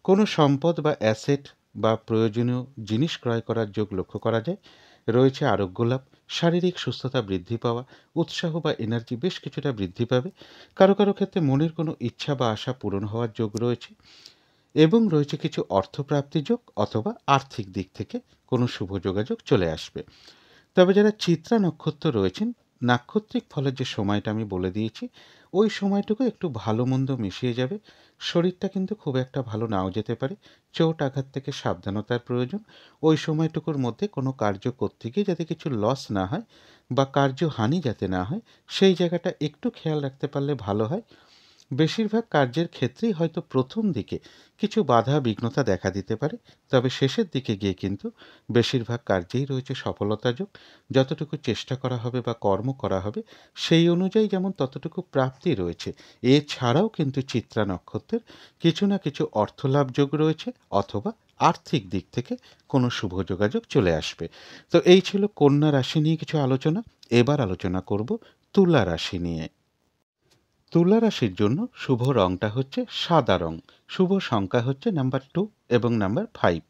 কোনো সম্পদ বা অ্যাসেট বা প্রয়োজনীয় জিনিস ক্রয় করার যোগ লক্ষ্য করা যায়। রয়েছে আরোগ্য লাভ, শারীরিক সুস্থতা বৃদ্ধি পাওয়া, উৎসাহ বা এনার্জি বেশ কিছুটা বৃদ্ধি পাবে। কারো কারো ক্ষেত্রে মনের কোনো ইচ্ছা বা আশা পূরণ হওয়ার যোগ রয়েছে এবং রয়েছে কিছু অর্থপ্রাপ্তি যোগ অথবা আর্থিক দিক থেকে কোনো শুভ যোগাযোগ চলে আসবে। তবে যারা চিত্রা নক্ষত্র রয়েছেন, নাক্ষত্রিক ফলের যে সময়টা আমি বলে দিয়েছি, ওই সময়টুকু একটু ভালো মন্দ মিশিয়ে যাবে। শরীরটা কিন্তু খুব একটা ভালো নাও যেতে পারে, চোট আঘাত থেকে সাবধানতার প্রয়োজন। ওই সময়টুকুর মধ্যে কোনো কার্য করতে গিয়ে যাতে কিছু লস না হয় বা কার্যহানি যাতে না হয়, সেই জায়গাটা একটু খেয়াল রাখতে পারলে ভালো হয়। বেশিরভাগ কার্যের ক্ষেত্রেই হয়তো প্রথম দিকে কিছু বাধা বিঘ্নতা দেখা দিতে পারে, তবে শেষের দিকে গিয়ে কিন্তু বেশিরভাগ কার্যেই রয়েছে সফলতা যোগ। যতটুকু চেষ্টা করা হবে বা কর্ম করা হবে, সেই অনুযায়ী যেমন ততটুকু প্রাপ্তি রয়েছে, এছাড়াও কিন্তু চিত্রা নক্ষত্রের কিছু না কিছু অর্থলাভ যোগ রয়েছে অথবা আর্থিক দিক থেকে কোনো শুভ যোগাযোগ চলে আসবে। তো এই ছিল কন্যা রাশি নিয়ে কিছু আলোচনা। এবার আলোচনা করব তুলা রাশি নিয়ে। তুলা রাশির জন্য শুভ রংটা হচ্ছে সাদা রং, শুভ সংখ্যা হচ্ছে নাম্বার 2 এবং নাম্বার 5।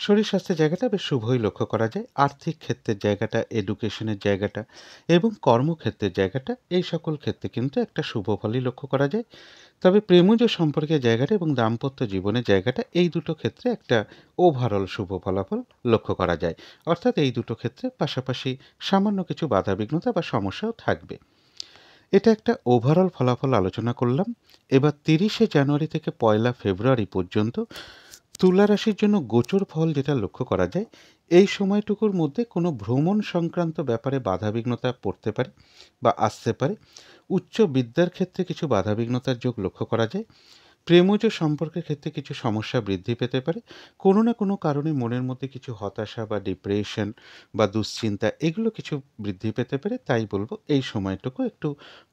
শরীর স্বাস্থ্যের জায়গাটা বেশ শুভই লক্ষ্য করা যায়। আর্থিক ক্ষেত্রের জায়গাটা, এডুকেশনের জায়গাটা এবং কর্মক্ষেত্রের জায়গাটা, এই সকল ক্ষেত্রে কিন্তু একটা শুভ ফলই লক্ষ্য করা যায়। তবে প্রেমজ সম্পর্কের জায়গাটা এবং দাম্পত্য জীবনের জায়গাটা, এই দুটো ক্ষেত্রে একটা ওভারঅল শুভ ফলাফল লক্ষ্য করা যায়। অর্থাৎ এই দুটো ক্ষেত্রে পাশাপাশি সামান্য কিছু বাধাবিঘ্নতা বা সমস্যাও থাকবে। এটা একটা ওভারঅল ফলাফল আলোচনা করলাম। এবার 30 জানুয়ারি থেকে 1 ফেব্রুয়ারি পর্যন্ত তুলা রাশির জন্য গোচর ফল যেটা লক্ষ্য করা যায়, এই সময়টুকুর মধ্যে কোনো ভ্রমণ সংক্রান্ত ব্যাপারে বাধাবিঘ্নতা পড়তে পারে বা আসতে পারে। উচ্চ বিদ্যার ক্ষেত্রে কিছু বাধাবিঘ্নতার যোগ লক্ষ্য করা যায়। প্রেমজ সম্পর্কের ক্ষেত্রে কিছু সমস্যা বৃদ্ধি পেতে পারে। কোনো না কোনো কারণে মনের মধ্যে কিছু হতাশা বা ডিপ্রেশন বা দুশ্চিন্তা, এগুলো কিছু বৃদ্ধি পেতে পারে। তাই বলব, এই সময়টুকু একটু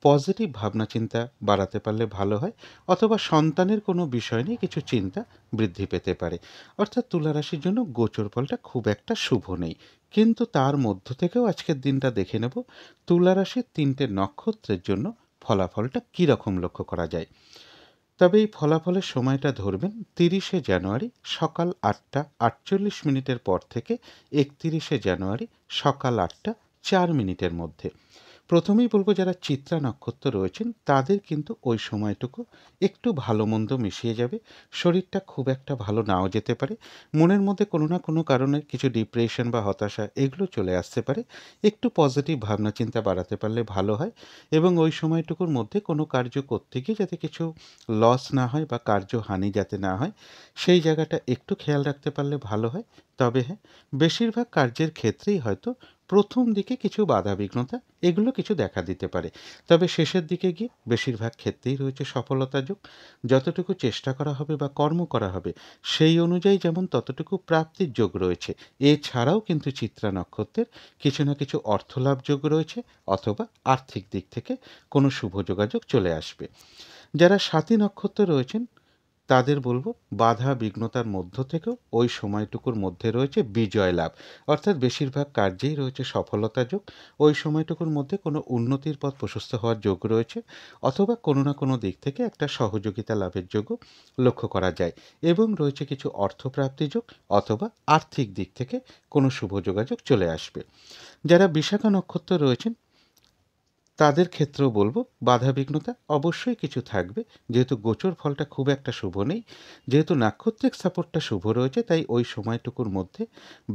পজিটিভ ভাবনা চিন্তা বাড়াতে পারলে ভালো হয়, অথবা সন্তানের কোনো বিষয় নিয়ে কিছু চিন্তা বৃদ্ধি পেতে পারে। অর্থাৎ তুলা রাশির জন্য গোচর ফলটা খুব একটা শুভ নেই, কিন্তু তার মধ্য থেকেও আজকের দিনটা দেখে নেব তুলা রাশির 3টে নক্ষত্রের জন্য ফলাফলটা কীরকম লক্ষ্য করা যায়। তবে এই ফলাফলের সময়টা ধরবেন 30 জানুয়ারি সকাল 8:48 পর থেকে 31 জানুয়ারি সকাল 8:04 মধ্যে। প্রথমেই বলব, যারা চিত্রা নক্ষত্র রয়েছেন, তাদের কিন্তু ওই সময়টুকু একটু ভালো মন্দ মিশিয়ে যাবে। শরীরটা খুব একটা ভালো নাও যেতে পারে। মনের মধ্যে কোনো না কোনো কারণে কিছু ডিপ্রেশন বা হতাশা, এগুলো চলে আসতে পারে। একটু পজিটিভ ভাবনা চিন্তা বাড়াতে পারলে ভালো হয় এবং ওই সময়টুকুর মধ্যে কোনো কার্য করতে গিয়ে যাতে কিছু লস না হয় বা কার্যহানি যাতে না হয়, সেই জায়গাটা একটু খেয়াল রাখতে পারলে ভালো হয়। তবে হ্যাঁ, বেশিরভাগ কার্যের ক্ষেত্রেই হয়তো প্রথম দিকে কিছু বাধাবিঘ্নতা, এগুলো কিছু দেখা দিতে পারে। তবে শেষের দিকে গিয়ে বেশিরভাগ ক্ষেত্রেই রয়েছে সফলতা যোগ। যতটুকু চেষ্টা করা হবে বা কর্ম করা হবে, সেই অনুযায়ী যেমন ততটুকু প্রাপ্তির যোগ রয়েছে, এছাড়াও কিন্তু চিত্রা নক্ষত্রের কিছু না কিছু অর্থলাভ যোগ রয়েছে অথবা আর্থিক দিক থেকে কোনো শুভ যোগাযোগ চলে আসবে। যারা স্বাতী নক্ষত্র রয়েছেন, তাদের বলব, বাধা বিঘ্নতার মধ্য থেকেও ওই সময়টুকুর মধ্যে রয়েছে বিজয় লাভ। অর্থাৎ বেশিরভাগ কার্যেই রয়েছে সফলতা যোগ। ওই সময়টুকুর মধ্যে কোনো উন্নতির পথ প্রশস্ত হওয়ার যোগ রয়েছে অথবা কোনো না কোনো দিক থেকে একটা সহযোগিতা লাভের যোগও লক্ষ্য করা যায় এবং রয়েছে কিছু অর্থপ্রাপ্তি যোগ অথবা আর্থিক দিক থেকে কোনো শুভ যোগাযোগ চলে আসবে। যারা বিশাখা নক্ষত্র রয়েছেন, তাদের ক্ষেত্রেও বলব বাধাবিঘ্নতা অবশ্যই কিছু থাকবে, যেহেতু গোচর ফলটা খুব একটা শুভ নেই। যেহেতু নাক্ষত্রিক সাপোর্টটা শুভ রয়েছে, তাই ওই সময়টুকুর মধ্যে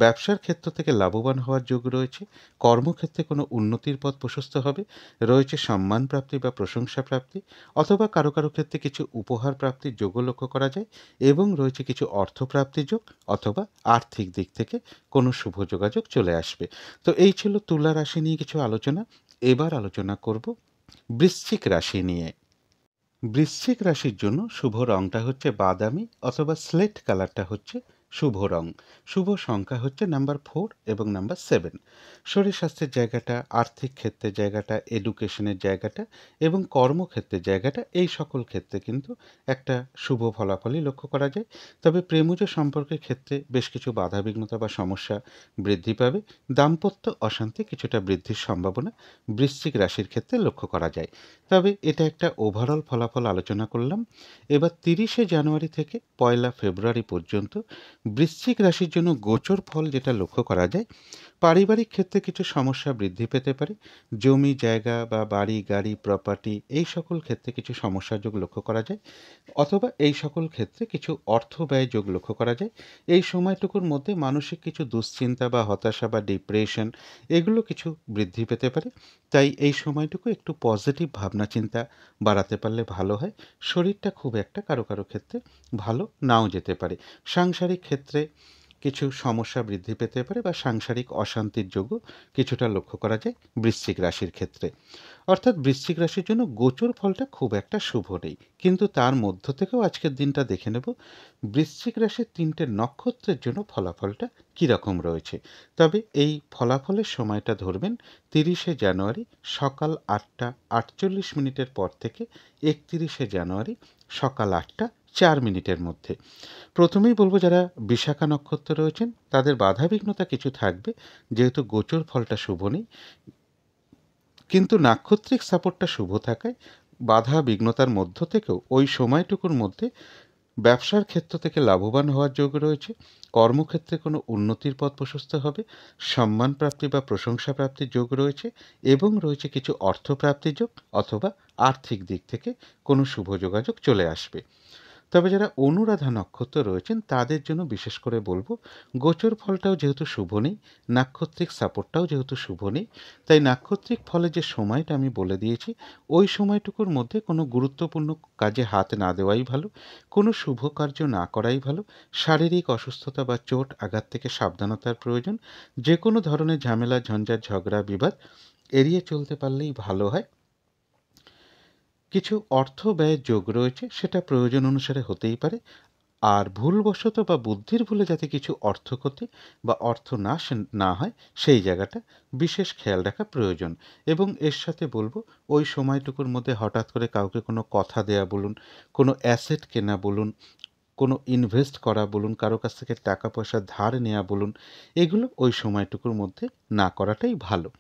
ব্যবসার ক্ষেত্র থেকে লাভবান হওয়ার যোগ রয়েছে, কর্মক্ষেত্রে কোনো উন্নতির পথ প্রশস্ত হবে, রয়েছে সম্মান প্রাপ্তি বা প্রশংসা প্রাপ্তি, অথবা কারো কারো ক্ষেত্রে কিছু উপহার প্রাপ্তির যোগও লক্ষ্য করা যায়, এবং রয়েছে কিছু অর্থপ্রাপ্তির যোগ, অথবা আর্থিক দিক থেকে কোনো শুভ যোগাযোগ চলে আসবে। তো এই ছিল তুলা রাশি নিয়ে কিছু আলোচনা। এবার আলোচনা করব বৃশ্চিক রাশি নিয়ে। বৃশ্চিক রাশির জন্য শুভ রংটা হচ্ছে বাদামি অথবা স্লেট কালারটা হচ্ছে শুভ রং। শুভ সংখ্যা হচ্ছে নাম্বার 4 এবং নাম্বার 7। শরীর স্বাস্থ্যের জায়গাটা, আর্থিক ক্ষেত্রের জায়গাটা, এডুকেশনের জায়গাটা এবং কর্মক্ষেত্রের জায়গাটা, এই সকল ক্ষেত্রে কিন্তু একটা শুভ ফলাফলই লক্ষ্য করা যায়। তবে প্রেমজ সম্পর্কের ক্ষেত্রে বেশ কিছু বাধাবিঘ্নতা বা সমস্যা বৃদ্ধি পাবে। দাম্পত্য অশান্তি কিছুটা বৃদ্ধির সম্ভাবনা বৃশ্চিক রাশির ক্ষেত্রে লক্ষ্য করা যায়। তবে এটা একটা ওভারঅল ফলাফল আলোচনা করলাম। এবার 30শে জানুয়ারি থেকে 1লা ফেব্রুয়ারি পর্যন্ত বৃশ্চিক রাশির জন্য গোচর ফল যেটা লক্ষ্য করা যায়, পারিবারিক ক্ষেত্রে কিছু সমস্যা বৃদ্ধি পেতে পারে। জমি জায়গা বা বাড়ি গাড়ি প্রপার্টি, এই সকল ক্ষেত্রে কিছু সমস্যার যোগ লক্ষ্য করা যায়, অথবা এই সকল ক্ষেত্রে কিছু অর্থ ব্যয় যোগ লক্ষ্য করা যায়। এই সময়টুকুর মধ্যে মানসিক কিছু দুশ্চিন্তা বা হতাশা বা ডিপ্রেশন, এগুলো কিছু বৃদ্ধি পেতে পারে। তাই এই সময়টুকু একটু পজিটিভ ভাবনা চিন্তা বাড়াতে পারলে ভালো হয়। শরীরটা খুব একটা কারো কারো ক্ষেত্রে ভালো নাও যেতে পারে। সাংসারিক ক্ষেত্রে কিছু সমস্যা বৃদ্ধি পেতে পারে বা সাংসারিক অশান্তির যোগও কিছুটা লক্ষ্য করা যায় বৃশ্চিক রাশির ক্ষেত্রে। অর্থাৎ বৃশ্চিক রাশির জন্য গোচর ফলটা খুব একটা শুভ নেই, কিন্তু তার মধ্য থেকেও আজকের দিনটা দেখে নেব বৃশ্চিক রাশির 3টে নক্ষত্রের জন্য ফলাফলটা কীরকম রয়েছে। তবে এই ফলাফলের সময়টা ধরবেন 30শে জানুয়ারি সকাল 8টা 48 পর থেকে 31শে জানুয়ারি সকাল 8টা 4 মধ্যে। প্রথমেই বলবো যারা বিশাখা নক্ষত্র রয়েছেন তাদের বাধাবিঘ্নতা কিছু থাকবে, যেহেতু গোচর ফলটা শুভ নেই, কিন্তু নাক্ষত্রিক সাপোর্টটা শুভ থাকায় বাধা বিঘ্নতার মধ্য থেকেও ওই সময়টুকুর মধ্যে ব্যবসার ক্ষেত্র থেকে লাভবান হওয়ার যোগ রয়েছে, কর্মক্ষেত্রে কোনো উন্নতির পথ প্রশস্ত হবে, সম্মান প্রাপ্তি বা প্রশংসা প্রাপ্তির যোগ রয়েছে, এবং রয়েছে কিছু অর্থপ্রাপ্তির যোগ, অথবা আর্থিক দিক থেকে কোনো শুভ যোগাযোগ চলে আসবে। তবে যারা অনুরাধা নক্ষত্র রয়েছেন তাদের জন্য বিশেষ করে বলবো গোচর ফলটাও যেহেতু শুভ নেই, নাক্ষত্রিক সাপোর্টটাও যেহেতু শুভ নেই, তাই নাক্ষত্রিক ফলের যে সময়টা আমি বলে দিয়েছি ওই সময়টুকুর মধ্যে কোনো গুরুত্বপূর্ণ কাজে হাত না দেওয়াই ভালো, কোনো শুভ কার্য না করাই ভালো। শারীরিক অসুস্থতা বা চোট আঘাত থেকে সাবধানতার প্রয়োজন। যে কোনো ধরনের ঝামেলা ঝঞ্ঝাট ঝগড়া বিবাদ এড়িয়ে চলতে পারলেই ভালো হয়। কিছু অর্থ ব্যয়ের যোগ রয়েছে, সেটা প্রয়োজন অনুসারে হতেই পারে। আর ভুলবশত বা বুদ্ধির ভুলে যাতে কিছু অর্থ ক্ষতি বা অর্থ নাশ না হয়, সেই জায়গাটা বিশেষ খেয়াল রাখা প্রয়োজন। এবং এর সাথে বলবো ওই সময়টুকুর মধ্যে হঠাৎ করে কাউকে কোনো কথা দেয়া বলুন, কোনো অ্যাসেট কেনা বলুন, কোনো ইনভেস্ট করা বলুন, কারো কাছ থেকে টাকা পয়সা ধার নেওয়া বলুন, এগুলো ওই সময়টুকুর মধ্যে না করাটাই ভালো।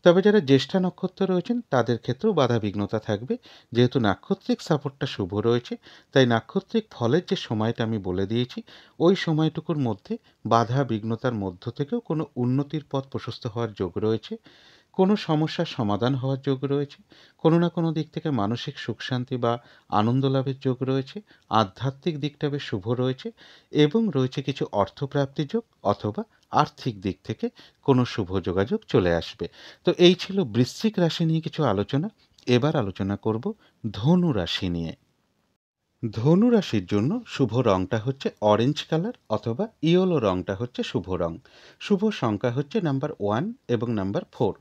তবে যারা জ্যেষ্ঠা নক্ষত্র রয়েছেন তাদের ক্ষেত্রেও বাধা বিঘ্নতা থাকবে, যেহেতু নাক্ষত্রিক সাপোর্টটা শুভ রয়েছে, তাই নাক্ষত্রিক ফলের যে সময়টা আমি বলে দিয়েছি ওই সময়টুকুর মধ্যে বাধা বিঘ্নতার মধ্য থেকেও কোনো উন্নতির পথ প্রশস্ত হওয়ার যোগ রয়েছে, কোনো সমস্যার সমাধান হওয়ার যোগ রয়েছে, কোনো না কোনো দিক থেকে মানসিক সুখ শান্তি বা আনন্দ লাভের যোগ রয়েছে, আধ্যাত্মিক দিকটা বেশ শুভ রয়েছে, এবং রয়েছে কিছু অর্থপ্রাপ্তির যোগ, অথবা আর্থিক দিক থেকে কোনো শুভ যোগাযোগ চলে আসবে। তো এই ছিল বৃশ্চিক রাশি নিয়ে কিছু আলোচনা। এবার আলোচনা করব ধনু রাশি নিয়ে। ধনু রাশির জন্য শুভ রংটা হচ্ছে অরেঞ্জ কালার, অথবা ইয়েলো রংটা হচ্ছে শুভ রং। শুভ সংখ্যা হচ্ছে নাম্বার 1 এবং নাম্বার 4।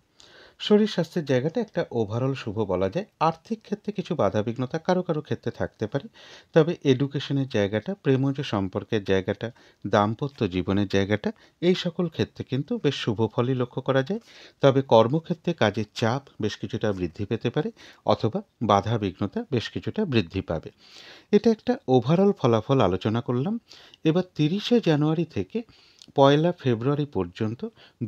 শরীর স্বাস্থ্যের জায়গাটা একটা ওভারঅল শুভ বলা যায়। আর্থিক ক্ষেত্রে কিছু বাধাবিঘ্নতা কারো কারো ক্ষেত্রে থাকতে পারে, তবে এডুকেশনের জায়গাটা, প্রেমজ সম্পর্কের জায়গাটা, দাম্পত্য জীবনের জায়গাটা, এই সকল ক্ষেত্রে কিন্তু বেশ শুভ ফলই লক্ষ্য করা যায়। তবে কর্মক্ষেত্রে কাজের চাপ বেশ কিছুটা বৃদ্ধি পেতে পারে, অথবা বাধাবিঘ্নতা বেশ কিছুটা বৃদ্ধি পাবে। এটা একটা ওভারঅল ফলাফল আলোচনা করলাম। এবার 30শে জানুয়ারি থেকে পয়লা ফেব্রুয়ারি পর্যন্ত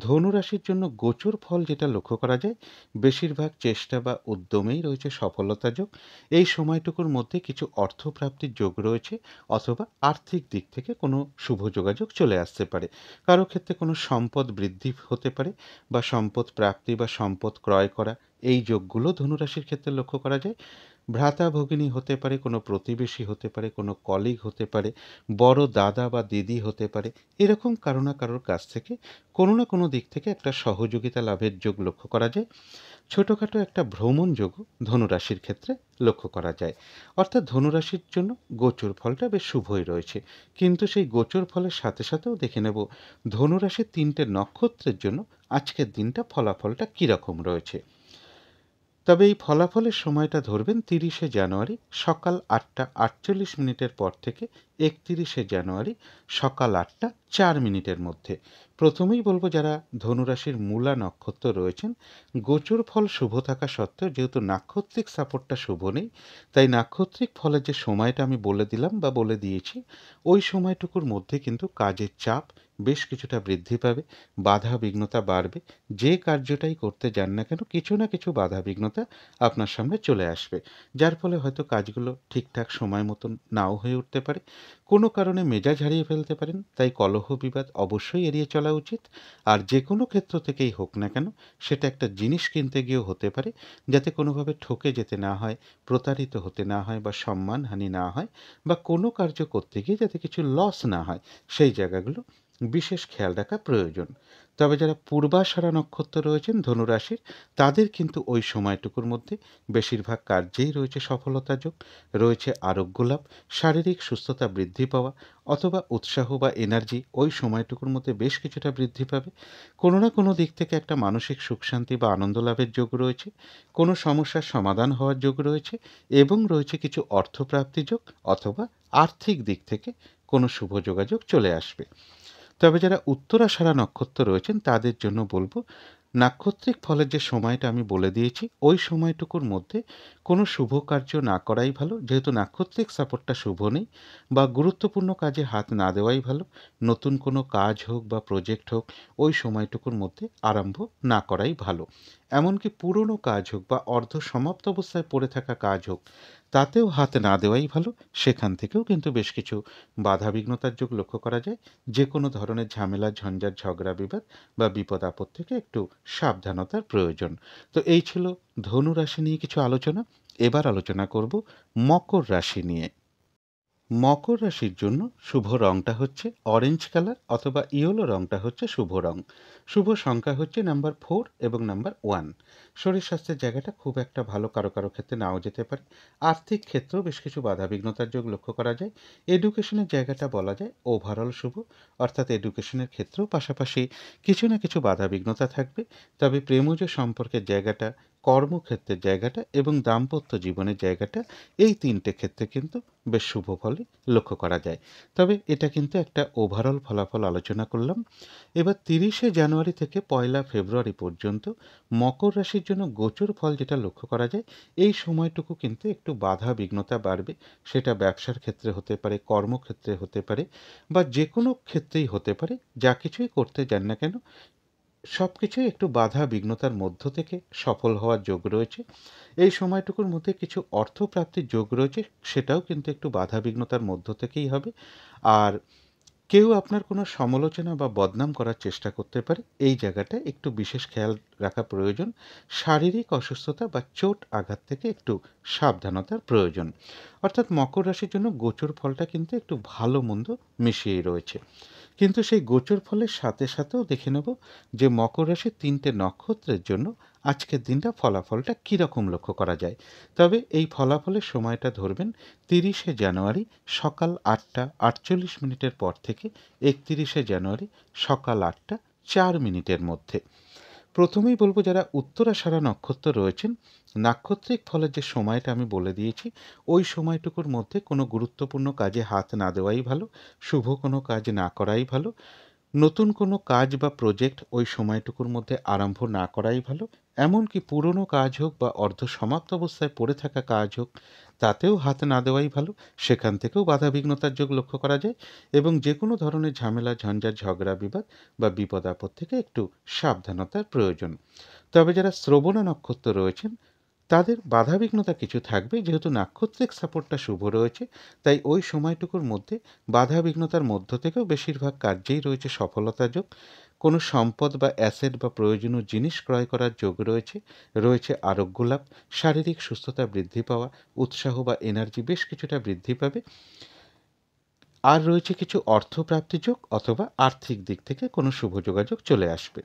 ধনুরাশির জন্য গোচর ফল যেটা লক্ষ্য করা যায়, বেশিরভাগ চেষ্টা বা উদ্যমেই রয়েছে সফলতা যোগ। এই সময়টুকুর মধ্যে কিছু অর্থপ্রাপ্তির যোগ রয়েছে, অথবা আর্থিক দিক থেকে কোনো শুভ যোগাযোগ চলে আসতে পারে। কারো ক্ষেত্রে কোনো সম্পদ বৃদ্ধি হতে পারে, বা সম্পদ প্রাপ্তি বা সম্পদ ক্রয় করা, এই যোগগুলো ধনুরাশির ক্ষেত্রে লক্ষ্য করা যায়। ভ্রাতা ভগিনী হতে পারে, কোনো প্রতিবেশী হতে পারে, কোনো কলিগ হতে পারে, বড় দাদা বা দিদি হতে পারে। এরকম কারো না কারোর কাছ থেকে কোনো না কোনো দিক থেকে একটা সহযোগিতা লাভের যোগ লক্ষ্য করা যায়। ছোটোখাটো একটা ভ্রমণ যোগও ধনুরাশির ক্ষেত্রে লক্ষ্য করা যায়। অর্থাৎ ধনুরাশির জন্য গোচর ফলটা বেশ শুভই রয়েছে। কিন্তু সেই গোচর ফলের সাথে সাথেও দেখে নেব ধনুরাশির 3টে নক্ষত্রের জন্য আজকের দিনটা ফলাফলটা কীরকম রয়েছে। তবে এই ফলাফলের সময়টা ধরবেন 30শে জানুয়ারি সকাল 8টা 48 পর থেকে 31শে জানুয়ারি সকাল 8টা 4 মধ্যে। প্রথমেই বলবো, যারা ধনুরাশির মূলা নক্ষত্র রয়েছেন, গোচর ফল শুভ থাকা সত্ত্বেও যেহেতু নাক্ষত্রিক সাপোর্টটা শুভ নেই, তাই নাক্ষত্রিক ফলের যে সময়টা আমি বলে দিলাম বা বলে দিয়েছি, ওই সময়টুকুর মধ্যে কিন্তু কাজের চাপ বেশ কিছুটা বৃদ্ধি পাবে, বাধা বিঘ্নতা বাড়বে। যে কার্যটাই করতে যান না কেন, কিছু না কিছু বাধা বিঘ্নতা আপনার সামনে চলে আসবে, যার ফলে হয়তো কাজগুলো ঠিকঠাক সময় মতন নাও হয়ে উঠতে পারে। কোনো কারণে মেজাজ হারিয়ে ফেলতে পারেন, তাই কলহ বিবাদ অবশ্যই এড়িয়ে চলা উচিত। আর যে কোনো ক্ষেত্র থেকেই হোক না কেন, সেটা একটা জিনিস কিনতে গিয়েও হতে পারে, যাতে কোনোভাবে ঠকে যেতে না হয়, প্রতারিত হতে না হয়, বা সম্মানহানি না হয়, বা কোনো কার্য করতে গিয়ে যাতে কিছু লস না হয়, সেই জায়গাগুলো বিশেষ খেয়াল রাখা প্রয়োজন। তবে যারা পূর্বাষাঢ়া নক্ষত্র রয়েছেন ধনুরাশির, তাদের কিন্তু ওই সময়টুকুর মধ্যে বেশিরভাগ কার্যেই রয়েছে সফলতা যোগ, রয়েছে আরোগ্য লাভ, শারীরিক সুস্থতা বৃদ্ধি পাওয়া, অথবা উৎসাহ বা এনার্জি ওই সময়টুকুর মধ্যে বেশ কিছুটা বৃদ্ধি পাবে। কোনো না কোনো দিক থেকে একটা মানসিক সুখ শান্তি বা আনন্দ লাভের যোগ রয়েছে, কোনো সমস্যার সমাধান হওয়ার যোগ রয়েছে, এবং রয়েছে কিছু অর্থপ্রাপ্তি যোগ, অথবা আর্থিক দিক থেকে কোনো শুভ যোগাযোগ চলে আসবে। তবে যারা উত্তরাষাঢ়া নক্ষত্র রয়েছেন, তাদের জন্য বলবো, নাক্ষত্রিক ফলের যে সময়টা আমি বলে দিয়েছি, ওই সময়টুকুর মধ্যে কোনো শুভ কার্য না করাই ভালো, যেহেতু নাক্ষত্রিক সাপোর্টটা শুভ নেই, বা গুরুত্বপূর্ণ কাজে হাত না দেওয়াই ভালো। নতুন কোনো কাজ হোক বা প্রজেক্ট হোক, ওই সময়টুকুর মধ্যে আরম্ভ না করাই ভালো। এমনকি পুরনো কাজ হোক বা অর্ধ সমাপ্ত অবস্থায় পড়ে থাকা কাজ হোক, তাতেও হাত না দেওয়াই ভালো। সেখান থেকেও কিন্তু বেশ কিছু বাধাবিঘ্নতার যোগ লক্ষ্য করা যায়। যে কোনো ধরনের ঝামেলা, ঝঞ্ঝাট, ঝগড়া বিবাদ বা বিপদ আপদ থেকে একটু সাবধানতার প্রয়োজন। তো এই ছিল ধনু রাশি নিয়ে কিছু আলোচনা। এবার আলোচনা করব মকর রাশি নিয়ে। মকর রাশির জন্য শুভ রংটা হচ্ছে অরেঞ্জ কালার, অথবা ইয়েলো রংটা হচ্ছে শুভ রং। শুভ সংখ্যা হচ্ছে নাম্বার 4 এবং নাম্বার 1। শরীর স্বাস্থ্যের জায়গাটা খুব একটা ভালো, কারো কারো ক্ষেত্রে নাও যেতে পারে। আর্থিক ক্ষেত্রেও বেশ কিছু বাধাবিঘ্নতার যোগ লক্ষ্য করা যায়। এডুকেশনের জায়গাটা বলা যায় ওভারঅল শুভ, অর্থাৎ এডুকেশনের ক্ষেত্রেও পাশাপাশি কিছু না কিছু বাধাবিঘ্নতা থাকবে। তবে প্রেমজ সম্পর্কের জায়গাটা, কর্মক্ষেত্রের জায়গাটা এবং দাম্পত্য জীবনের জায়গাটা, এই 3টে ক্ষেত্রে কিন্তু বেশ শুভ ফলই লক্ষ্য করা যায়। তবে এটা কিন্তু একটা ওভারঅল ফলাফল আলোচনা করলাম। এবার 30শে জানুয়ারি থেকে 1লা ফেব্রুয়ারি পর্যন্ত মকর রাশির জন্য গোচর ফল যেটা লক্ষ্য করা যায়, এই সময়টুকু কিন্তু একটু বাধা বিঘ্নতা বাড়বে। সেটা ব্যবসার ক্ষেত্রে হতে পারে, কর্মক্ষেত্রে হতে পারে, বা যে কোনো ক্ষেত্রেই হতে পারে। যা কিছুই করতে যান না কেন, সব কিছুই একটু বাধা বিঘ্নতার মধ্য থেকে সফল হওয়ার যোগ রয়েছে। এই সময়টুকুর মধ্যে কিছু অর্থপ্রাপ্তির যোগ রয়েছে, সেটাও কিন্তু একটু বাধা বিঘ্নতার মধ্য থেকেই হবে। আর কেউ আপনার কোনো সমালোচনা বা বদনাম করার চেষ্টা করতে পারে, এই জায়গাটায় একটু বিশেষ খেয়াল রাখা প্রয়োজন। শারীরিক অসুস্থতা বা চোট আঘাত থেকে একটু সাবধানতার প্রয়োজন। অর্থাৎ মকর রাশির জন্য গোচর ফলটা কিন্তু একটু ভালো মন্দ মিশিয়েই রয়েছে। কিন্তু সেই গোচর ফলের সাথে সাথেও দেখে নেব যে মকর রাশির 3টে নক্ষত্রের জন্য আজকের দিনটা ফলাফলটা কীরকম লক্ষ্য করা যায়। তবে এই ফলাফলের সময়টা ধরবেন 30শে জানুয়ারি সকাল 8টা 48 পর থেকে 31শে জানুয়ারি সকাল 8টা 4 মধ্যে। প্রথমেই বলবো, যারা উত্তরাষাঢ়া নক্ষত্র রয়েছেন, নাক্ষত্রিক ফলের যে সময়টা আমি বলে দিয়েছি, ওই সময়টুকুর মধ্যে কোনো গুরুত্বপূর্ণ কাজে হাত না দেওয়াই ভালো, শুভ কোনো কাজ না করাই ভালো। নতুন কোনো কাজ বা প্রজেক্ট ওই সময়টুকুর মধ্যে আরম্ভ না করাই ভালো। এমনকি পুরনো কাজ হোক বা অর্ধ সমাপ্ত অবস্থায় পড়ে থাকা কাজ হোক, তাতেও হাত না দেওয়াই ভালো, সেখান থেকেও বাধাবিঘ্নতার যোগ লক্ষ্য করা যায় এবং যে কোনো ধরনের ঝামেলা, ঝঞ্ঝাট, ঝগড়া, বিবাদ বা বিপদ আপদ থেকে একটু সাবধানতার প্রয়োজন। তবে যারা শ্রবণা নক্ষত্র রয়েছেন তাদের বাধাবিঘ্নতা কিছু থাকবে, যেহেতু নাক্ষত্রিক সাপোর্টটা শুভ রয়েছে, তাই ওই সময়টুকুর মধ্যে বাধাবিঘ্নতার মধ্য থেকেও বেশিরভাগ কার্যেই রয়েছে সফলতা যোগ। কোনো সম্পদ বা অ্যাসেট বা প্রয়োজনীয় জিনিস ক্রয় করার যোগ রয়েছে, রয়েছে আরোগ্য লাভ, শারীরিক সুস্থতা বৃদ্ধি পাওয়া, উৎসাহ বা এনার্জি বেশ কিছুটা বৃদ্ধি পাবে। আর রয়েছে কিছু অর্থপ্রাপ্তি যোগ অথবা আর্থিক দিক থেকে কোনো শুভ যোগাযোগ চলে আসবে।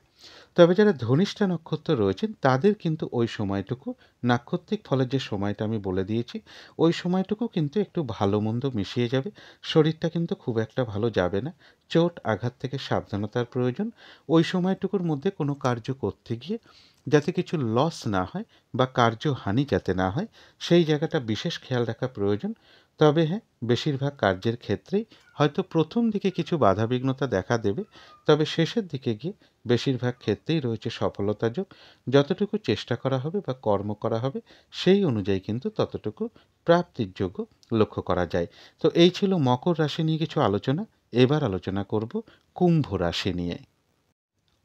তবে যারা ধনিষ্ঠা নক্ষত্র রয়েছেন তাদের কিন্তু ওই সময়টুকু, নাক্ষত্রিক ফলের যে সময়টা আমি বলে দিয়েছি, ওই সময়টুকু কিন্তু একটু ভালো মন্দ মিশিয়ে যাবে। শরীরটা কিন্তু খুব একটা ভালো যাবে না, চোট আঘাত থেকে সাবধানতার প্রয়োজন। ওই সময়টুকুর মধ্যে কোনো কার্য করতে গিয়ে যাতে কিছু লস না হয় বা কার্যহানি যাতে না হয়, সেই জায়গাটা বিশেষ খেয়াল রাখা প্রয়োজন। তবে হ্যাঁ, বেশিরভাগ কার্যের ক্ষেত্রেই হয়তো প্রথম দিকে কিছু বাধাবিঘ্নতা দেখা দেবে, তবে শেষের দিকে গিয়ে বেশিরভাগ ক্ষেত্রেই রয়েছে সফলতা যোগ। যতটুকু চেষ্টা করা হবে বা কর্ম করা হবে সেই অনুযায়ী কিন্তু ততটুকু প্রাপ্তির যোগ্য লক্ষ্য করা যায়। তো এই ছিল মকর রাশি নিয়ে কিছু আলোচনা। এবার আলোচনা করব কুম্ভ রাশি নিয়ে।